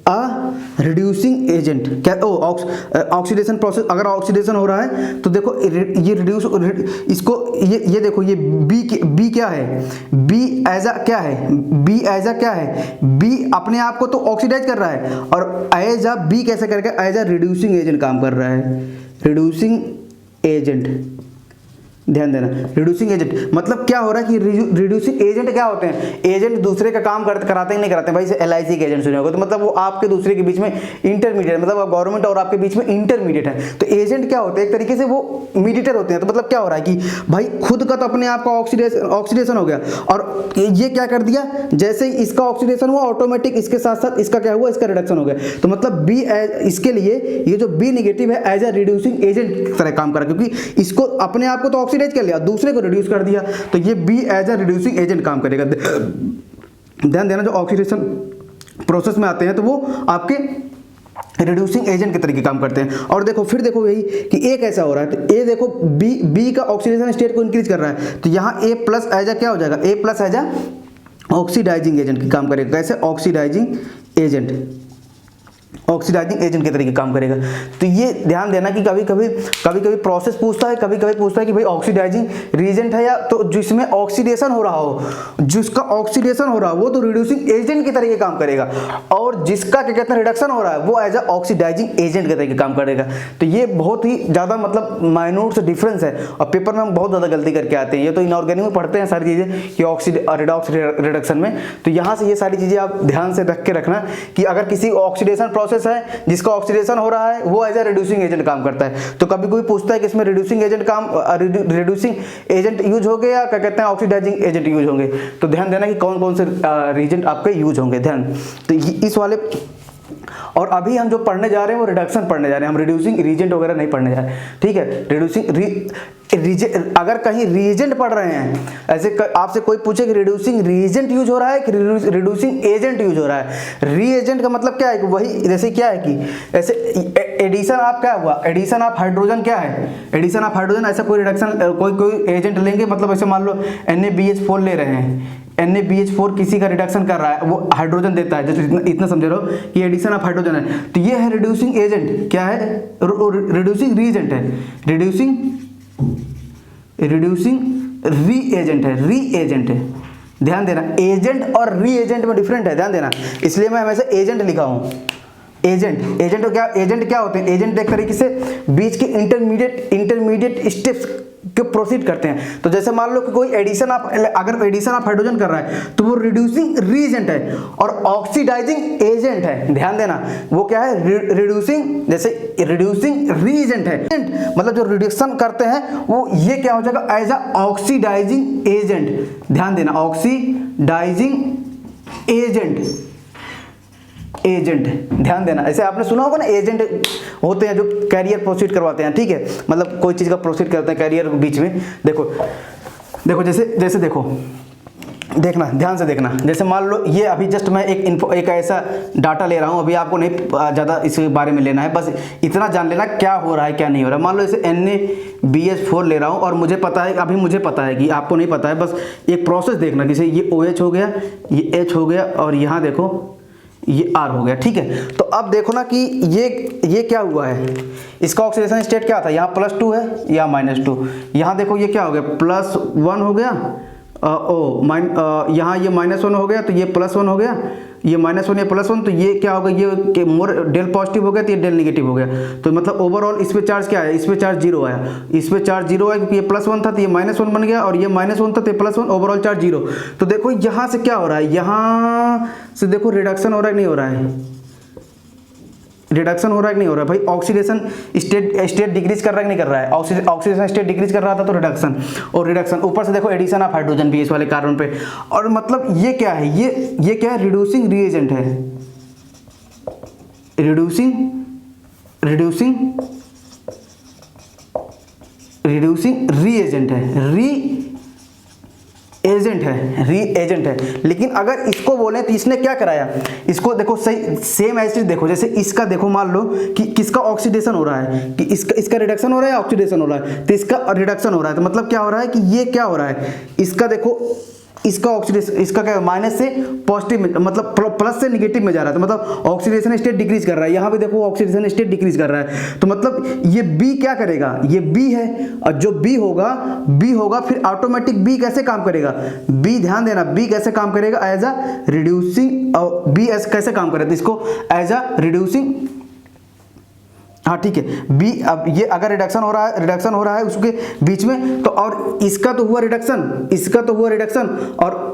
a reducing agent. क्या ऑक्सीडेशन प्रोसेस, अगर ऑक्सीडेशन हो रहा है तो देखो ये रिड्यूस, इसको ये देखो, ये B क्या है, B एज अ क्या है, B अपने आप को तो ऑक्सीडाइज कर रहा है, और एज अ B कैसे करके, एज अ रिड्यूसिंग एजेंट काम कर रहा है, रिड्यूसिंग एजेंट। ध्यान देना, रिड्यूसिंग एजेंट मतलब क्या हो रहा है कि रिड्यूसिंग एजेंट क्या होते हैं, एजेंट दूसरे का काम कराते ही नहीं कराते भाई। जैसे LIC के एजेंट सुने होगा, तो मतलब वो आपके दूसरे के बीच में इंटरमीडिएट, मतलब गवर्नमेंट और आपके बीच में इंटरमीडिएट है। तो एजेंट क्या होते हैं, एक तरीके से वो मीडिएटर होते हैं। तो मतलब क्या हो रहा है कि भाई खुद का तो अपने आप का ऑक्सीडेशन हो गया, और ये क्या कर दिया, जैसे ही इसका ऑक्सीडेशन हुआ ऑटोमेटिक इसके साथ साथ इसका क्या हुआ, इसका रिडक्शन हो गया। तो मतलब B इसके लिए ये जो B नेगेटिव है एज अ रिड्यूसिंग एजेंट की तरह काम कर रहा है, क्योंकि इसको अपने आप को तो ऑक्सीडाइज कर लिया, दूसरे को रिड्यूस कर दिया, तो ये B as a reducing agent काम करेगा। ध्यान देना, जो ऑक्सीडेशन प्रोसेस में आते हैं तो वो आपके रिड्यूसिंग एजेंट के तरीके काम करते हैं। और देखो फिर देखो यही कि A कैसा हो रहा है, तो A देखो B का ऑक्सीडेशन स्टेट को इंक्रीज कर रहा है, तो यहाँ A+ एज अ क्या हो जाएगा, A+ as a oxidizing agent की काम करेगा। कैसे, ऑक्सीडाइजिंग एजेंट के तरीके काम करेगा। तो ये ध्यान देना कि कभी कभी प्रोसेस पूछता है, कभी पूछता है कि भाई ऑक्सीडाइजिंग रीजेंट है, या तो जिसमें ऑक्सीडेशन हो रहा हो, जिसका ऑक्सीडेशन हो रहा हो वो तो रिड्यूसिंग एजेंट के तरीके काम करेगा, और जिसका क्या कहते हैं रिडक्शन हो रहा है वो एज अ ऑक्सीडाइजिंग एजेंट के तरीके काम करेगा। तो ये बहुत ही ज़्यादा मतलब माइन्यूट से डिफरेंस है, और पेपर में हम बहुत ज़्यादा गलती करके आते हैं। ये तो इनऑर्गेनिक में पढ़ते हैं सारी चीज़ें कि रिडॉक्स रिडक्शन में, तो यहाँ से ये सारी चीज़ें आप ध्यान से रख के रखना कि अगर किसी ऑक्सीडेशन प्रोसेस है जिसका ऑक्सीडेशन हो रहा है वो एज अ रिड्यूसिंग एजेंट काम करता है। तो कभी कोई पूछता है कि इसमें रिड्यूसिंग एजेंट यूज होंगे या क्या कहते हैं ऑक्सीडाइजिंग एजेंट यूज होंगे, तो ध्यान देना कि कौन कौन से रीजेंट आपके यूज होंगे। ध्यान, तो इस वाले और अभी हम जो पढ़ने जा रहे हैं वो रिडक्शन पढ़ने जा रहे हैं, हम रिड्यूसिंग रीजेंट वगैरह नहीं पढ़ने जा रहे हैं, ठीक है। अगर कहीं रीजेंट पढ़ रहे हैं, ऐसे आपसे कोई पूछे कि रिड्यूसिंग रीजेंट यूज हो रहा है कि रिड्यूसिंग एजेंट यूज हो रहा है, रीएजेंट का मतलब क्या है कि वही, जैसे क्या है कि ऐसे एडिशन आप क्या हुआ, एडिशन ऑफ हाइड्रोजन क्या है, एडिशन ऑफ हाइड्रोजन, ऐसा कोई रिडक्शन कोई एजेंट लेंगे, मतलब ऐसे मान लो NaBH4 ले रहे हैं, NaBH4 किसी का रिडक्शन कर रहा है, वो हाइड्रोजन देता है, जैसे इतना समझ रहे हो कि एडिशन ऑफ हाइड्रोजन है, तो ये है रिड्यूसिंग एजेंट, क्या है, रिड्यूसिंग रीएजेंट है, रिड्यूसिंग रीएजेंट है, रीएजेंट है, ध्यान देना, एजेंट और रीएजेंट में डिफरेंट है, ध्यान देना, इसलिए मैं हमेशा एजेंट लिखा हूं। एजेंट क्या होते हैं, एजेंट एक तरीके से बीच के इंटरमीडिएट स्टेप्स के प्रोसीड करते हैं। तो जैसे मान लो कि कोई एडिशन ऑफ, अगर एडिशन ऑफ हाइड्रोजन कर रहा है तो वो रिड्यूसिंग रीएजेंट है और ऑक्सीडाइजिंग एजेंट है, ध्यान देना, वो क्या है, रिड्यूसिंग, जैसे रिड्यूसिंग रीएजेंट है, मतलब जो रिडक्शन करते हैं वो ये क्या हो जाएगा, एज अ ऑक्सीडाइजिंग एजेंट, ध्यान देना, ऑक्सीडाइजिंग एजेंट, ध्यान देना, ऐसे आपने सुना होगा ना, एजेंट होते हैं जो कैरियर प्रोसीड करवाते हैं, ठीक है, मतलब कोई चीज़ का प्रोसीड करते हैं कैरियर के बीच में। देखो जैसे देखो, देखना, ध्यान से देखना, जैसे मान लो ये अभी जस्ट मैं एक ऐसा डाटा ले रहा हूँ, अभी आपको नहीं ज़्यादा इसके बारे में लेना है, बस इतना जान लेना क्या हो रहा है क्या नहीं हो रहा है। मान लो जैसे NaBH4 ले रहा हूँ और मुझे पता है, अभी मुझे पता है कि आपको नहीं पता है, बस एक प्रोसेस देखना, जैसे ये OH हो गया, ये H हो गया और यहाँ देखो ये R हो गया, ठीक है। तो अब देखो ना कि ये क्या हुआ है, इसका ऑक्सीडेशन स्टेट क्या था, यहाँ +2 है या -2, यहाँ देखो ये क्या हो गया, +1 हो गया, यहाँ ये -1 हो गया तो ये +1 हो गया, ये -1 या +1, तो ये क्या होगा, ये मोर डेल पॉजिटिव हो गया तो ये डेल नेगेटिव हो गया, तो मतलब ओवरऑल इस पे चार्ज क्या है, इस पे चार्ज 0 आया, इस पे चार्ज 0 आया क्योंकि ये +1 था तो ये -1 बन गया और ये -1 था तो ये +1, ओवरऑल चार्ज 0। तो देखो यहाँ से क्या हो रहा है, यहाँ से देखो रिडक्शन हो रहा है कि नहीं हो रहा है, रिडक्शन हो रहा है कि नहीं हो रहा है भाई, ऑक्सीडेशन स्टेट डिक्रीज कर रहा है कि नहीं कर रहा है, ऑक्सीडेशन स्टेट डिक्रीज कर रहा था तो रिडक्शन, और रिडक्शन ऊपर से देखो एडिशन ऑफ हाइड्रोजन भी इस वाले कार्बन पे, और मतलब ये क्या है, ये क्या है, रिड्यूसिंग रीएजेंट है, रिड्यूसिंग रीएजेंट है, रीएजेंट है। लेकिन अगर इसको बोलें तो इसने क्या कराया, इसको देखो सही सेम एज देखो, जैसे इसका देखो, मान लो कि किसका ऑक्सीडेशन हो रहा है, कि इसका रिडक्शन हो रहा है या ऑक्सीडेशन हो रहा है, तो इसका रिडक्शन हो रहा है, तो मतलब क्या हो रहा है कि ये क्या हो रहा है, इसका देखो, इसका ऑक्सीडेशन, इसका क्या माइनस से पॉजिटिव में, मतलब प्लस से नेगेटिव में जा रहा है, तो मतलब ऑक्सीडेशन स्टेट डिक्रीज कर रहा है, यहाँ पे देखो ऑक्सीडेशन स्टेट डिक्रीज कर रहा है, तो मतलब ये बी क्या करेगा, ये बी है, और जो बी होगा फिर ऑटोमेटिक बी कैसे काम करेगा, बी ध्यान देना, बी कैसे काम करेगा, as a reducing, B as कैसे काम करेगा, इसको एज अ रिड्यूसिंग, हाँ ठीक है, बी, अब ये अगर रिडक्शन हो रहा है उसके बीच में, तो और इसका तो हुआ रिडक्शन, और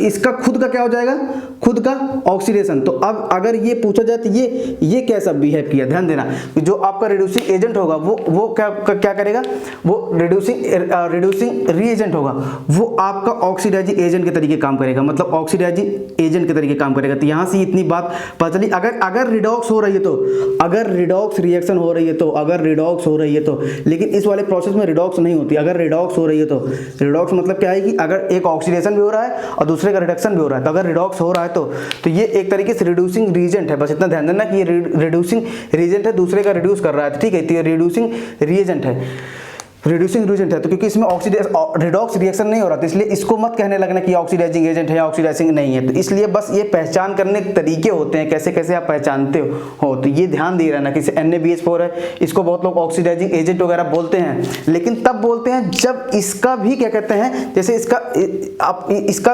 इसका खुद का क्या हो जाएगा, खुद का ऑक्सीडेशन। तो अब अगर ये पूछा जाए तो ये कैसा बिहेव किया, ध्यान देना, जो आपका रिड्यूसिंग एजेंट होगा वो क्या करेगा, वो रिड्यूसिंग रीएजेंट होगा, वो आपका ऑक्सीडाइजिंग एजेंट के तरीके काम करेगा, मतलब ऑक्सीडाइजिंग एजेंट के तरीके काम करेगा। तो यहाँ से इतनी बात पता चली, अगर रिडॉक्स हो रही है तो, अगर रिडॉक्स रिएक्शन हो रही है तो, अगर रिडॉक्स हो रही है तो, लेकिन इस वाले प्रोसेस में रिडॉक्स नहीं होती। अगर रिडॉक्स हो रही है तो, रिडॉक्स मतलब क्या है कि अगर एक ऑक्सीडेशन भी हो रहा है और दूसरे का रिडक्शन भी हो रहा है, तो अगर रिडॉक्स हो रहा है तो ये एक तरीके से रिड्यूसिंग रीजेंट है, बस इतना ध्यान देना कि ये रिड्यूसिंग रीजेंट है, दूसरे का रिड्यूस कर रहा है, ठीक है, तो ये रिड्यूसिंग रीजेंट है, तो क्योंकि इसमें रिडॉक्स रिएक्शन नहीं हो रहा, तो इसलिए इसको मत कहने लगना कि ऑक्सीडाइजिंग एजेंट है या ऑक्सीडाइजिंग नहीं है। तो इसलिए बस ये पहचान करने के तरीके होते हैं, कैसे कैसे आप पहचानते हो, तो ये ध्यान दे रहना कि NaBH4 है, इसको बहुत लोग ऑक्सीडाइजिंग एजेंट वगैरह बोलते हैं, लेकिन तब बोलते हैं जब इसका भी क्या कहते हैं, जैसे इसका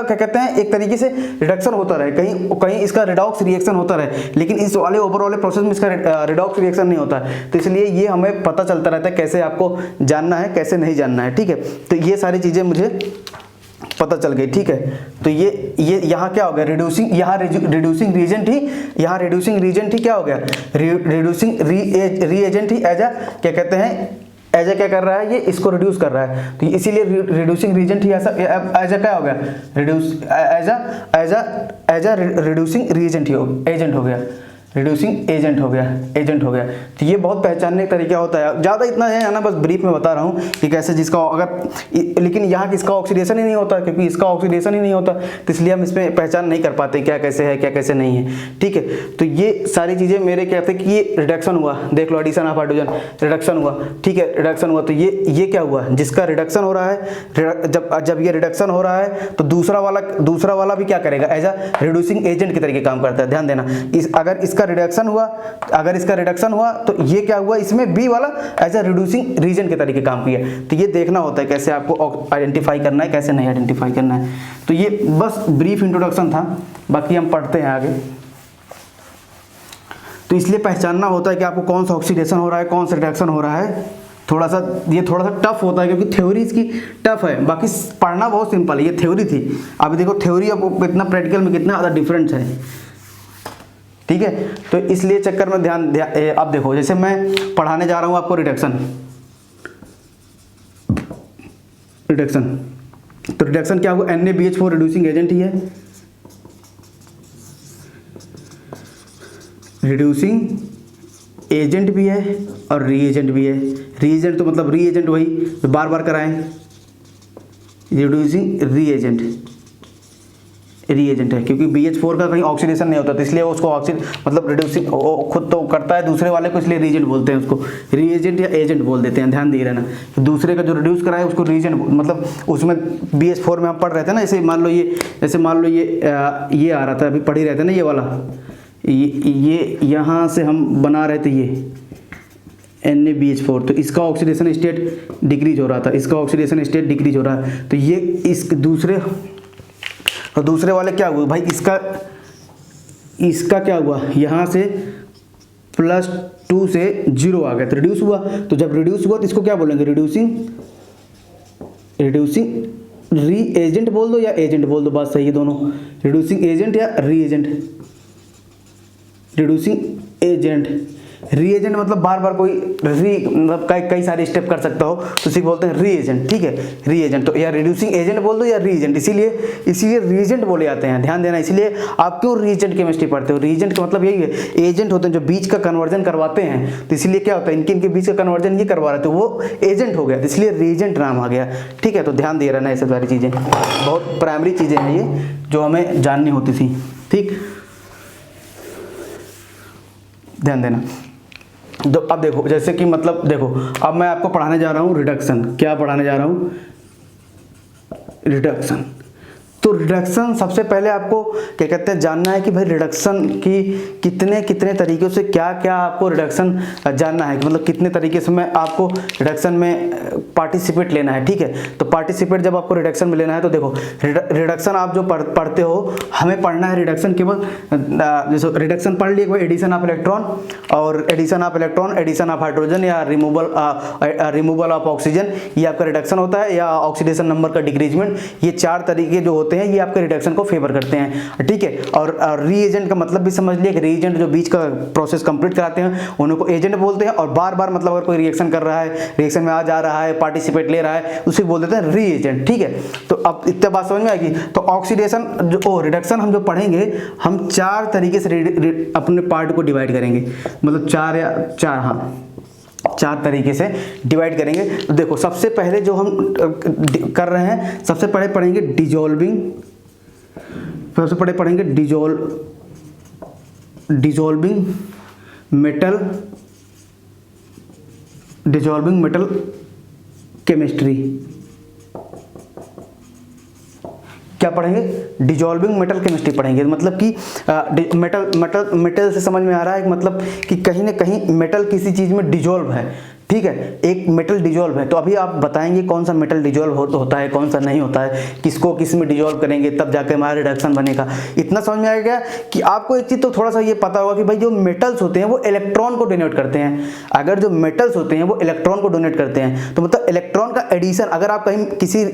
क्या कहते हैं, एक तरीके से रिडक्शन होता रहे, कहीं इसका रिडॉक्स रिएक्शन होता रहे, लेकिन इस वाले ओवरऑल प्रोसेस में इसका रिडॉक्स रिएक्शन नहीं होता है। तो इसलिए ये हमें पता चलता रहता है कैसे आपको जानना है, कैसे नहीं जानना है, ठीक है। तो ये सारी चीजें मुझे पता चल गई, ठीक है। तो ये यहाँ क्या हो गया, रिड्यूसिंग, यहाँ रिड्यूसिंग रीजेंट ही, यहाँ रिड्यूसिंग रीजेंट ही क्या हो गया, रिड्यूसिंग रीएजेंट ही एज अ क्या कहते हैं, एज क्या कर रहा है, ये इसको रिड्यूस कर रहा है, तो इसीलिए रिड्यूसिंग रीजेंट ही ऐसा एज क्या हो गया, reduce as a reducing reagent ही एजेंट हो गया, रिड्यूसिंग एजेंट हो गया। तो ये बहुत पहचानने का तरीका होता है, ज़्यादा इतना है ना, बस ब्रीफ में बता रहा हूँ कि कैसे जिसका अगर, लेकिन यहाँ किसका ऑक्सीडेशन ही नहीं होता, क्योंकि इसका ऑक्सीडेशन ही नहीं होता, तो इसलिए हम इसमें पहचान नहीं कर पाते क्या कैसे है क्या कैसे नहीं है। ठीक है, तो ये सारी चीज़ें मेरे कहते हैं कि ये रिडक्शन हुआ, देख लो एडिशन ऑफ हाइड्रोजन, रिडक्शन हुआ। ठीक है, रिडक्शन हुआ, तो ये क्या हुआ, जिसका रिडक्शन हो रहा है, जब ये रिडक्शन हो रहा है तो दूसरा वाला भी क्या करेगा, एज अ रिड्यूसिंग एजेंट की तरीके काम करता है। ध्यान देना, अगर इसका रिडक्शन हुआ तो ये क्या हुआ, इसमें बी वाला एज अ रिड्यूसिंग रीजन के तरीके काम किया। तो ये देखना होता है कैसे आपको आइडेंटिफाई करना है, कैसे नहीं आइडेंटिफाई करना है। तो ये बस ब्रीफ इंट्रोडक्शन था, बाकी हम पढ़ते हैं आगे। तो इसलिए पहचानना होता है कि आपको कौन सा ऑक्सीडेशन हो रहा है, कौन सा रिडक्शन हो रहा है। थोड़ा सा टफ होता है, क्योंकि थ्योरी इसकी टफ है, बाकी पढ़ना बहुत सिंपल है। ये थ्योरी थी, अभी देखो थ्योरी अब इतना प्रैक्टिकल में कितना ज़्यादा डिफरेंस है। ठीक है, तो इसलिए चक्कर में ध्यान अब देखो, जैसे मैं पढ़ाने जा रहा हूँ आपको रिडक्शन, तो रिडक्शन क्या हुआ, NaBH4 रिड्यूसिंग एजेंट ही है, रिड्यूसिंग एजेंट भी है और रीएजेंट भी है। रीएजेंट तो मतलब रीएजेंट वही तो बार बार कराएं, रिड्यूसिंग रीएजेंट है, क्योंकि BH4 का कहीं ऑक्सीडेशन नहीं होता, तो इसलिए उसको मतलब रिड्यूसिंग खुद तो करता है दूसरे वाले को, इसलिए रीएजेंट बोलते हैं उसको, रीएजेंट या एजेंट बोल देते हैं। ध्यान दिए रहना, तो दूसरे का जो रिड्यूस कराए उसको रीएजेंट, मतलब उसमें BH4 में हम पढ़ रहे थे ना, जैसे मान लो ये आ रहा था, अभी पढ़ ही रहे थे ना, ये वाला ये यहाँ से हम बना रहे थे ये NaBH4, तो इसका ऑक्सीडेशन स्टेट डिक्रीज हो रहा था, इसका ऑक्सीडेशन स्टेट डिक्रीज हो रहा है। तो ये इस दूसरे वाले क्या हुआ भाई, इसका क्या हुआ, यहाँ से +2 से 0 आ गया, तो रिड्यूस हुआ। तो जब रिड्यूस हुआ तो इसको क्या बोलेंगे, रिड्यूसिंग रीएजेंट बोल दो या एजेंट बोल दो, बात सही है दोनों, रिड्यूसिंग एजेंट या रीएजेंट, रिड्यूसिंग एजेंट। रीएजेंट मतलब बार बार कोई मतलब कई सारे स्टेप कर सकता हो, तो उसी को बोलते हैं रीएजेंट। ठीक है, रीएजेंट, तो या रिड्यूसिंग एजेंट बोल दो या रीएजेंट, इसीलिए रीएजेंट बोले जाते हैं। ध्यान देना, इसलिए आप क्यों रीएजेंट केमिस्ट्री पढ़ते हो, रीएजेंट का मतलब यही है, एजेंट होते हैं जो बीच का कन्वर्जन करवाते हैं, तो इसलिए क्या होता है, इनके बीच का कन्वर्जन ये करवा रहे थे, वो एजेंट हो गया, इसलिए रीएजेंट नाम आ गया। ठीक है, तो ध्यान दे रहना, ये सब सारी चीज़ें बहुत प्राइमरी चीज़ें हैं ये, जो हमें जाननी होती थी। ठीक, ध्यान देना। तो अब देखो, जैसे कि मतलब देखो, अब मैं आपको पढ़ाने जा रहा हूँ रिडक्शन। क्या पढ़ाने जा रहा हूँ, रिडक्शन। तो रिडक्शन सबसे पहले आपको क्या कहते हैं, जानना है कि भाई रिडक्शन की कितने तरीक़ों से क्या क्या आपको रिडक्शन जानना है, कि मतलब कितने तरीके से मैं आपको रिडक्शन में पार्टिसिपेट लेना है। ठीक है, तो पार्टिसिपेट जब आपको रिडक्शन में लेना है, तो देखो रिडक्शन आप जो पढ़ते हो, हमें पढ़ना है रिडक्शन केवल, जैसे रिडक्शन पढ़ लिए कोई एडिशन ऑफ इलेक्ट्रॉन और एडिशन ऑफ हाइड्रोजन या रिमूवल ऑफ ऑक्सीजन, ये आपका रिडक्शन होता है, या ऑक्सीडेशन नंबर का डिक्रीजमेंट। ये 4 तरीके जो होते हैं ये आपके रिडक्शन को फेवर करते हैं। ठीक है, और रीएजेंट का मतलब भी समझ लिया कि रीएजेंट जो बीच का प्रोसेस कंप्लीट कराते हैं उन्हीं को एजेंट बोलते हैं, और बार बार मतलब अगर कोई रिएक्शन कर रहा है, रिएक्शन में आ जा रहा है, पार्टिसिपेट ले रहा है, उसे बोल देते हैं रीएजेंट। ठीक है, तो अब इतने बात समझ में आएगी। तो ऑक्सीडेशन जो रिडक्शन हम जो पढ़ेंगे, हम 4 तरीके से अपने पार्ट को डिवाइड करेंगे, मतलब 4 तरीके से डिवाइड करेंगे। तो देखो, सबसे पहले जो हम कर रहे हैं, सबसे पहले पढ़ेंगे डिजॉल्विंग, मेटल केमिस्ट्री। क्या पढ़ेंगे, डिजॉल्विंग मेटल केमिस्ट्री पढ़ेंगे। मतलब कि मेटल से समझ में आ रहा है, मतलब कि कहीं ना कहीं मेटल किसी चीज़ में डिजॉल्व है। ठीक है, एक मेटल डिजॉल्व है, तो अभी आप बताएंगे कौन सा मेटल डिजॉल्व होता है, कौन सा नहीं होता है, किसको किस में डिजॉल्व करेंगे, तब जाके हमारा रिडक्शन बनेगा। इतना समझ में आएगा कि आपको एक चीज़ तो थोड़ा सा ये पता होगा कि भाई जो मेटल्स होते हैं वो इलेक्ट्रॉन को डोनेट करते हैं। अगर जो मेटल्स होते हैं वो इलेक्ट्रॉन को डोनेट करते हैं, तो मतलब इलेक्ट्रॉन का एडिशन, अगर आप कहीं किसी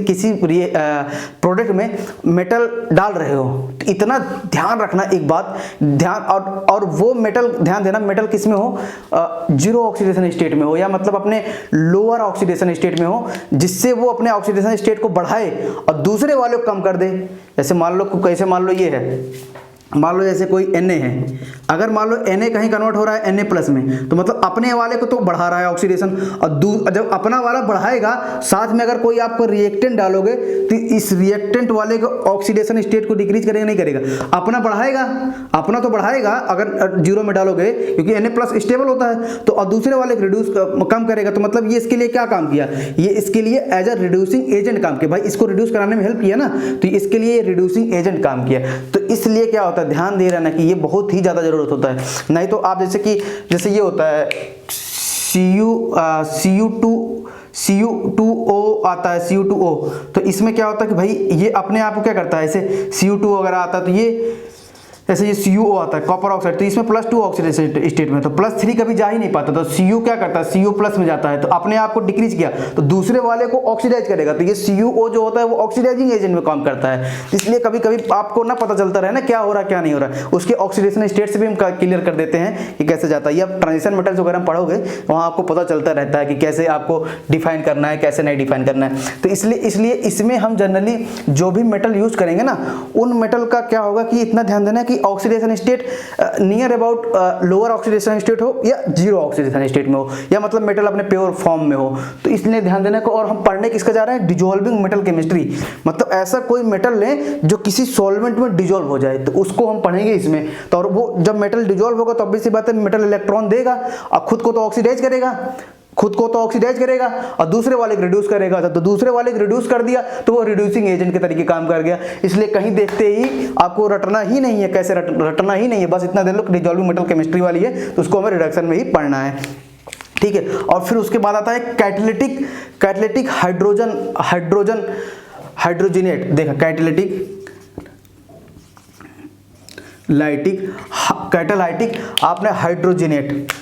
प्रोडक्ट में मेटल डाल रहे हो, तो इतना ध्यान रखना, एक बात ध्यान, और वो मेटल, ध्यान देना, मेटल किस में हो, 0 ऑक्सीडेशन स्टेट में हो, या मतलब अपने लोअर ऑक्सीडेशन स्टेट में हो, जिससे वो अपने ऑक्सीडेशन स्टेट को बढ़ाए और दूसरे वाले को कम कर दे। जैसे मान लो ये है, मान लो जैसे कोई Na है, अगर मान लो Na कहीं कन्वर्ट हो रहा है Na प्लस में, तो मतलब अपने वाले को तो बढ़ा रहा है ऑक्सीडेशन, और जब अपना वाला बढ़ाएगा साथ में अगर कोई आप रिएक्टेंट डालोगे तो इस रिएक्टेंट वाले को ऑक्सीडेशन स्टेट को डिक्रीज करेगा नहीं करेगा, अपना बढ़ाएगा, अपना तो बढ़ाएगा अगर जीरो में डालोगे क्योंकि Na प्लस स्टेबल होता है, तो और दूसरे वाले को रिड्यूस कम करेगा। तो मतलब ये इसके लिए क्या काम किया, ये इसके लिए एज अ रिड्यूसिंग एजेंट काम किया, भाई इसको रिड्यूस कराने में हेल्प किया ना, तो इसके लिए रिड्यूसिंग एजेंट काम किया। तो इसलिए क्या होता है, ध्यान दे रहना कि ये बहुत ही ज़्यादा ज़रूरत होता है, नहीं तो आप जैसे ये होता है CU2O आता है, CU2O, तो इसमें क्या होता है कि भाई ये अपने आप को क्या करता है, ऐसे CU2 वगैरह आता है, तो ये जैसे ये CuO आता है कॉपर ऑक्साइड, तो इसमें +2 ऑक्सीडेशन स्टेट में, तो +3 कभी जा ही नहीं पाता, तो Cu क्या करता है, Cu प्लस में जाता है, तो अपने आप को डिक्रीज किया तो दूसरे वाले को ऑक्सीडाइज करेगा, तो ये CuO जो होता है वो ऑक्सीडाइजिंग एजेंट में काम करता है। इसलिए कभी कभी आपको ना पता चलता रहे ना क्या हो रहा है क्या नहीं हो रहा है, उसके ऑक्सीडेशन स्टेट से भी हम क्लियर कर देते हैं कि कैसे जाता है। ये आप ट्रांजिशन मेटल्स वगैरह में पढ़ोगे वहाँ आपको पता चलता रहता है कि कैसे आपको डिफाइन करना है, कैसे नहीं डिफाइन करना है। तो इसलिए इसमें हम जनरली जो भी मेटल यूज करेंगे ना, उन मेटल का क्या होगा कि इतना ध्यान देना कि oxidation state near about lower oxidation state हो या जीरो ऑक्सीडेशन स्टेट में हो, या मतलब मेटल अपने प्योर फॉर्म में हो। तो इसलिए ध्यान देना को, और हम पढ़ने किसका जा रहे हैं, डिजोल्विंग मेटल केमिस्ट्री, मतलब ऐसा कोई मेटल लें जो किसी सॉल्वेंट में डिजोल्व हो जाए, तो उसको हम पढ़ेंगे इसमें। तो और वो जब मेटल डिजोल्व होगा तो ऑब्वियस सी बात है मेटल इलेक्ट्रॉन देगा और खुद को तो ऑक्सीडाइज करेगा, और दूसरे वाले को रिड्यूस करेगा, तो दूसरे वाले को रिड्यूस कर दिया तो वो रिड्यूसिंग एजेंट के तरीके काम कर गया। इसलिए कहीं देखते ही आपको रटना ही नहीं है, कैसे रटना ही नहीं है, बस इतना दे लो डिजोल्विंग मेटल केमिस्ट्री वाली है तो उसको हमें रिडक्शन में ही पढ़ना है, ठीक है। और फिर उसके बाद आता है कैटालिटिक हाइड्रोजनेट, देखा कैटालाइटिक आपने हाइड्रोजनेट,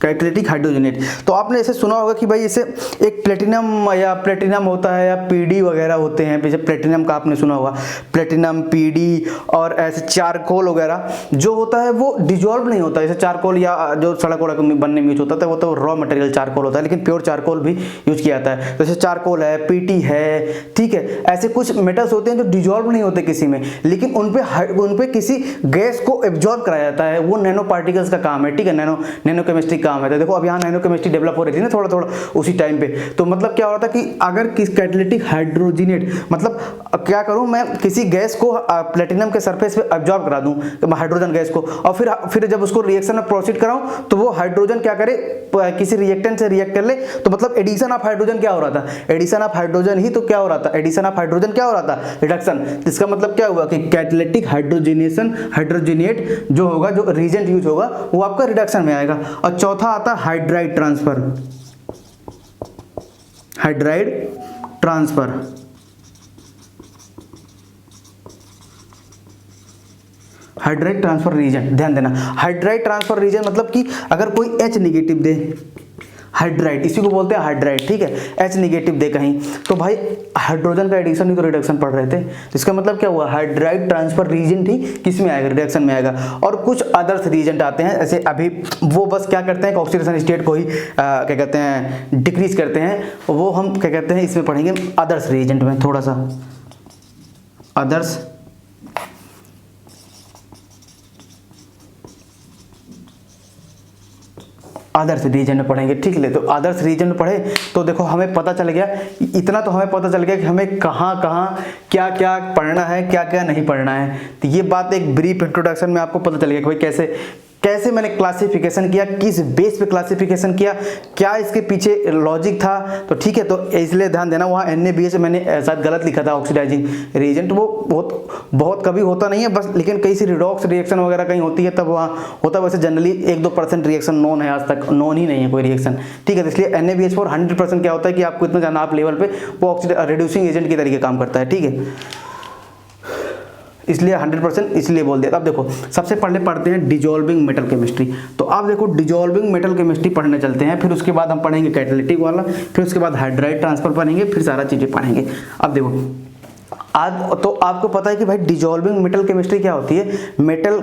कैटालिटिक हाइड्रोजनेट, तो आपने ऐसे सुना होगा कि भाई इसे एक प्लेटिनम होता है या पीडी वगैरह होते हैं, जैसे प्लेटिनम का आपने सुना होगा, प्लेटिनम, पीडी और ऐसे चारकोल वगैरह जो होता है वो डिजोल्व नहीं होता। जैसे चारकोल या जो सड़क वड़क बनने में यूज होता है वो तो रॉ मटेरियल चारकोल होता है, लेकिन प्योर चारकोल भी यूज किया जाता है। जैसे चारकोल है, पीटी है, ठीक है, ऐसे कुछ मेटल्स होते हैं जो डिजोल्व नहीं होते किसी में, लेकिन उनपे किसी गैस को एब्जॉर्ब कराया जाता है, वो नैनो पार्टिकल्स का काम है, ठीक है, नैनो केमिस्ट्री काम है। तो देखो अब यहाँ नैनो केमिस्ट्री डेवलप हो रही थी ना थोड़ा थोड़ा उसी टाइम पे, तो मतलब क्या हो रहा था कि अगर किस कैटालिटिक हाइड्रोजनेट, मतलब क्या करूं मैं, किसी गैस को प्लेटिनम के सरफेस पे एब्जॉर्ब करा दूं हाइड्रोजन गैस को, और फिर जब उसको रिएक्शन में प्रोसीड कराऊं तो वो हाइड्रोजन क्या करे, किसी रिएक्टेंट से रिएक्ट कर ले, तो मतलब एडिशन ऑफ हाइड्रोजन क्या हो रहा था, एडिशन ऑफ हाइड्रोजन ही तो क्या हो रहा था, एडिशन ऑफ हाइड्रोजन क्या हो रहा था, रिडक्शन। इसका मतलब क्या हुआ कि कैटालिटिक हाइड्रोजनेट जो होगा, जो रीजेंट यूज होगा वो आपका रिडक्शन में आएगा। और चौथा आता है hydride transfer, hydride transfer region, ध्यान देना हाइड्राइड ट्रांसफर रीजन मतलब कि अगर कोई H नेगेटिव दे, हाइड्राइड इसी को बोलते हैं हाइड्राइड, ठीक है, H नेगेटिव दे कहीं, तो भाई हाइड्रोजन का एडिशन ही तो रिडक्शन पढ़ रहे थे, तो इसका मतलब क्या हुआ, हाइड्राइड ट्रांसफर रीजन ही किस में आएगा, रिडक्शन में आएगा। और कुछ अदर्स रीजेंट आते हैं, ऐसे अभी वो बस क्या करते हैं, ऑक्सीडेशन स्टेट को ही क्या कहते हैं, डिक्रीज करते हैं, वो हम क्या कहते हैं इसमें पढ़ेंगे अदर्स रीजेंट में, थोड़ा सा अदर्स रीजन में पढ़ेंगे, ठीक है। तो अदर्स रीजन में पढ़े तो देखो हमें पता चल गया, इतना तो हमें पता चल गया कि हमें कहाँ कहाँ क्या क्या पढ़ना है, क्या क्या नहीं पढ़ना है। तो ये बात एक ब्रीफ इंट्रोडक्शन में आपको पता चल गया कि भाई कैसे मैंने क्लासिफिकेशन किया, किस बेस पे क्लासिफिकेशन किया, क्या इसके पीछे लॉजिक था, तो ठीक है। तो इसलिए ध्यान देना, वहाँ NaBH मैंने शायद गलत लिखा था ऑक्सीडाइजिंग रीजेंट, वो बहुत कभी होता नहीं है बस, लेकिन कहीं से रिडॉक्स रिएक्शन वगैरह कहीं होती है तब वहाँ होता है। वैसे जनरली 1-2% रिएक्शन नॉन है, आज तक नॉन ही नहीं है कोई रिएक्शन, ठीक है। तो इसलिए NaBH4 100% क्या होता है कि आपको इतना जाना आप लेवल पे वो रिड्यूसिंग एजेंट के तरीके काम करता है, ठीक है, इसलिए 100% इसलिए बोल दिया। अब देखो सबसे पहले पढ़ते हैं डिजोल्विंग मेटल केमिस्ट्री। तो आप देखो डिजोल्विंग मेटल केमिस्ट्री पढ़ने चलते हैं, फिर उसके बाद हम पढ़ेंगे कैटालिटिक वाला, फिर उसके बाद हाइड्राइड ट्रांसफर पढ़ेंगे, फिर सारा चीज़ें पढ़ेंगे। अब देखो आज तो आपको पता है कि भाई डिजॉल्विंग मेटल केमिस्ट्री क्या होती है। मेटल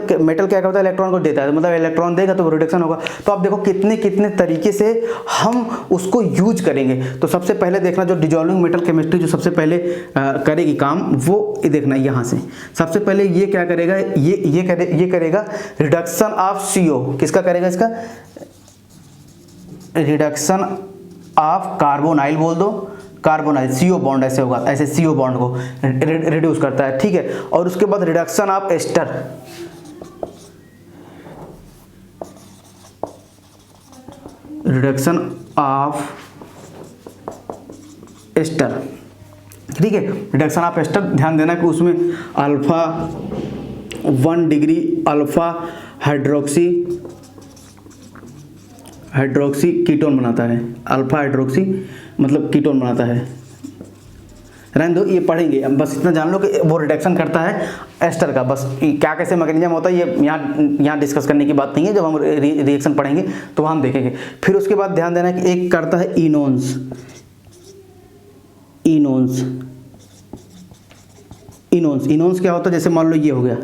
क्या होता है, इलेक्ट्रॉन को देता है, मतलब इलेक्ट्रॉन देगा तो रिडक्शन होगा। तो आप देखो कितने कितने तरीके से हम उसको यूज करेंगे। तो सबसे पहले देखना जो डिजॉल्विंग मेटल केमिस्ट्री जो सबसे पहले करेगी काम, वो देखना यहाँ से। सबसे पहले ये क्या करेगा, ये करेगा रिडक्शन ऑफ CO। किसका करेगा, इसका रिडक्शन ऑफ कार्बोनाइल बोल दो, कार्बोनाइल CO बॉन्ड ऐसे होगा, ऐसे CO बॉन्ड को रिड्यूस करता है, ठीक है। और उसके बाद reduction of ester, reduction of ester, ठीक है। रिडक्शन ऑफ एस्टर, ध्यान देना कि उसमें alpha 1 degree alpha hydroxy ketone बनाता है। अल्फा हाइड्रोक्सी मतलब कीटोन बनाता है। रहने दो, ये पढ़ेंगे हम, बस इतना जान लो कि वो रिडक्शन करता है एस्टर का। बस क्या कैसे मैकेनिज्म होता है ये यहाँ डिस्कस करने की बात नहीं है, जब हम रिएक्शन पढ़ेंगे तो वहाँ हम देखेंगे। फिर उसके बाद ध्यान देना कि एक करता है इनोन्स। इनोन्स क्या होता है, जैसे मान लो ये हो गया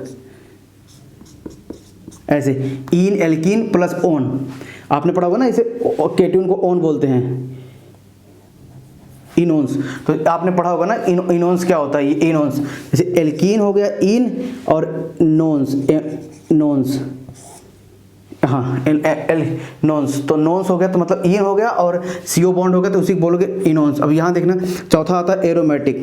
ऐसे इन एल्कीन प्लस ओन, आपने पढ़ा होगा ना, इसे केटून को ओन बोलते हैं, इनोन्स। तो आपने पढ़ा होगा ना इनोन्स क्या होता है, ये इनोन्स, जैसे एल्कीन हो गया इन और नोन्स, हाँ नोन्स, तो नोन्स हो गया तो मतलब इन हो गया और CO बॉन्ड हो गया तो उसी को बोलोगे इनोन्स। अब यहाँ देखना चौथा आता है एरोमेटिक।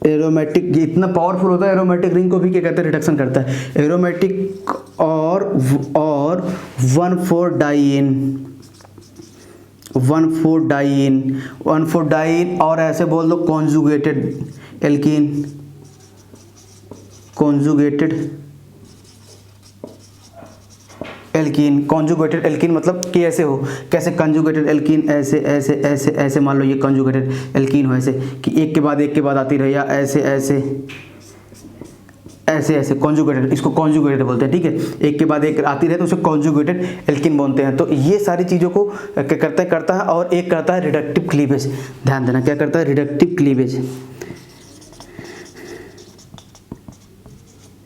ये इतना पावरफुल होता है, एरोमेटिक रिंग को भी क्या कहते हैं, रिडक्शन करता है। एरोमेटिक और 1,4-डाइइन और ऐसे बोल दो कॉन्जुगेटेड एल्कीन मतलब कि ऐसे हो, कैसे कंजुगेटेड एल्कीन, ऐसे मान लो ये कंजुगेटेड एल्कीन हो, ऐसे कि एक के बाद आती रहे, या ऐसे कॉन्जुगेटेड, इसको कॉन्जुगेटेड बोलते हैं, ठीक है। एक के बाद एक आती रहे तो उसे कॉन्जुगेटेड एल्कीन बोलते हैं। तो ये सारी चीज़ों को क्या करता है और एक करता है रिडक्टिव क्लीवेज। ध्यान देना क्या करता है, रिडक्टिव क्लीवेज।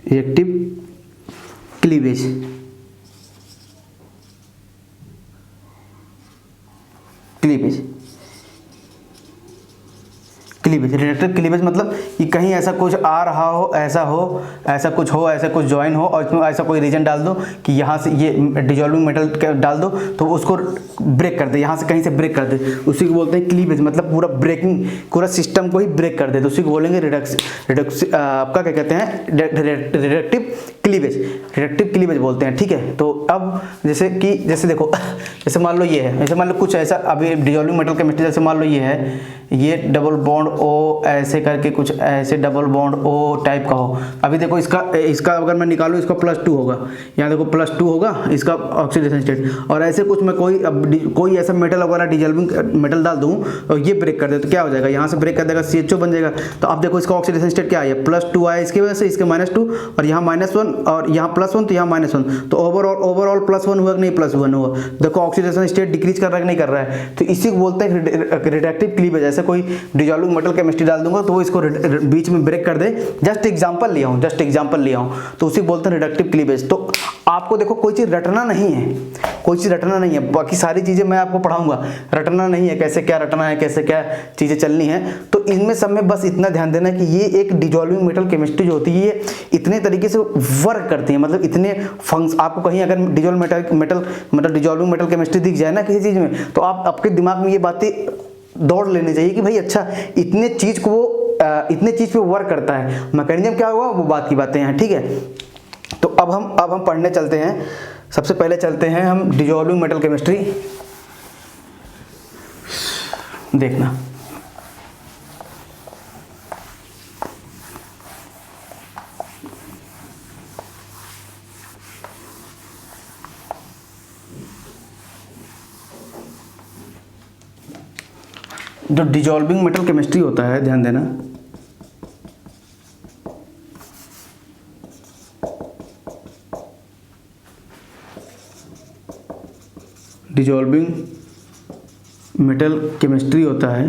रिडक्टिव क्लीवेज मतलब कि कहीं ऐसा कुछ आ रहा हो, ऐसा कुछ ज्वाइन हो और इसमें ऐसा कोई रीजन डाल दो कि यहाँ से ये डिजॉल्विंग मेटल डाल दो तो उसको ब्रेक कर दे, यहाँ से कहीं से ब्रेक कर दे, उसी को बोलते हैं क्लीवेज। मतलब पूरा ब्रेकिंग, पूरा सिस्टम को ही ब्रेक कर दे तो उसी को बोलेंगे आपका क्या कहते हैं, रिडक्टिव क्लीवेज बोलते हैं, ठीक है। तो अब जैसे देखो, जैसे मान लो ये है, जैसे मान लो कुछ ऐसा, अभी डिजॉल्विंग मेटल केमिस्ट्री, जैसे मान लो ये है, ये डबल बॉन्ड O ऐसे करके कुछ ऐसे डबल बॉन्ड O टाइप का हो। अभी देखो इसका अगर मैं निकालूं, इसका +2 होगा, यहाँ देखो +2 होगा इसका ऑक्सीडेशन स्टेट। और ऐसे कुछ मैं कोई ऐसा मेटल वगैरह डिजॉल्विंग मेटल डाल दूं और ये ब्रेक कर दे तो क्या हो जाएगा, यहाँ से ब्रेक कर देगा, CHO बन जाएगा। तो अब देखो इसका ऑक्सीडेशन स्टेट क्या है, +2 आया इसकी वजह से, इसके -2 और यहाँ -1 और यहाँ +1 तो यहाँ -1, तो ओवरऑल +1 हुआ कि नहीं, +1 हुआ। देखो ऑक्सीडेशन स्टेट डिक्रीज कर रहा है कि नहीं कर रहा है, तो इसी को बोलते हैं रिडक्टिव क्लीवेज। ऐसे कोई डिजॉल्विंग मेटल केमिस्ट्री डाल दूंगा तो वो इसको बीच में ब्रेक कर दे। जस्ट एग्जांपल लिया हूं तो उसी बोलते हैं रिडक्टिव क्लीवेज। तो आपको देखो कोई चीज रटना नहीं है, बाकी सारी चीजें मैं आपको पढ़ाऊंगा, रटना नहीं है, कैसे क्या रटना है, कैसे क्या चीजें चलनी है। तो इनमें सब में बस इतना ध्यान देना कि ये एक डिजॉल्विंग मेटल केमिस्ट्री जो होती है ये इतने तरीके से वर्क करती है, मतलब इतने फंक्शन। आपको कहीं अगर डिजॉल्विंग मेटल केमिस्ट्री दिख जाए ना किसी चीज में, तो आपके दिमाग में ये बातें दौड़ लेनी चाहिए कि भाई अच्छा इतने चीज पे वर्क करता है, मैकेनिज्म क्या हुआ वो बात की बातें हैं, ठीक है। तो अब हम पढ़ने चलते हैं। सबसे पहले चलते हैं हम डिजॉल्विंग मेटल केमिस्ट्री देखना। जो डिजॉल्विंग मेटल केमिस्ट्री होता है, ध्यान देना, डिजॉल्विंग मेटल केमिस्ट्री होता है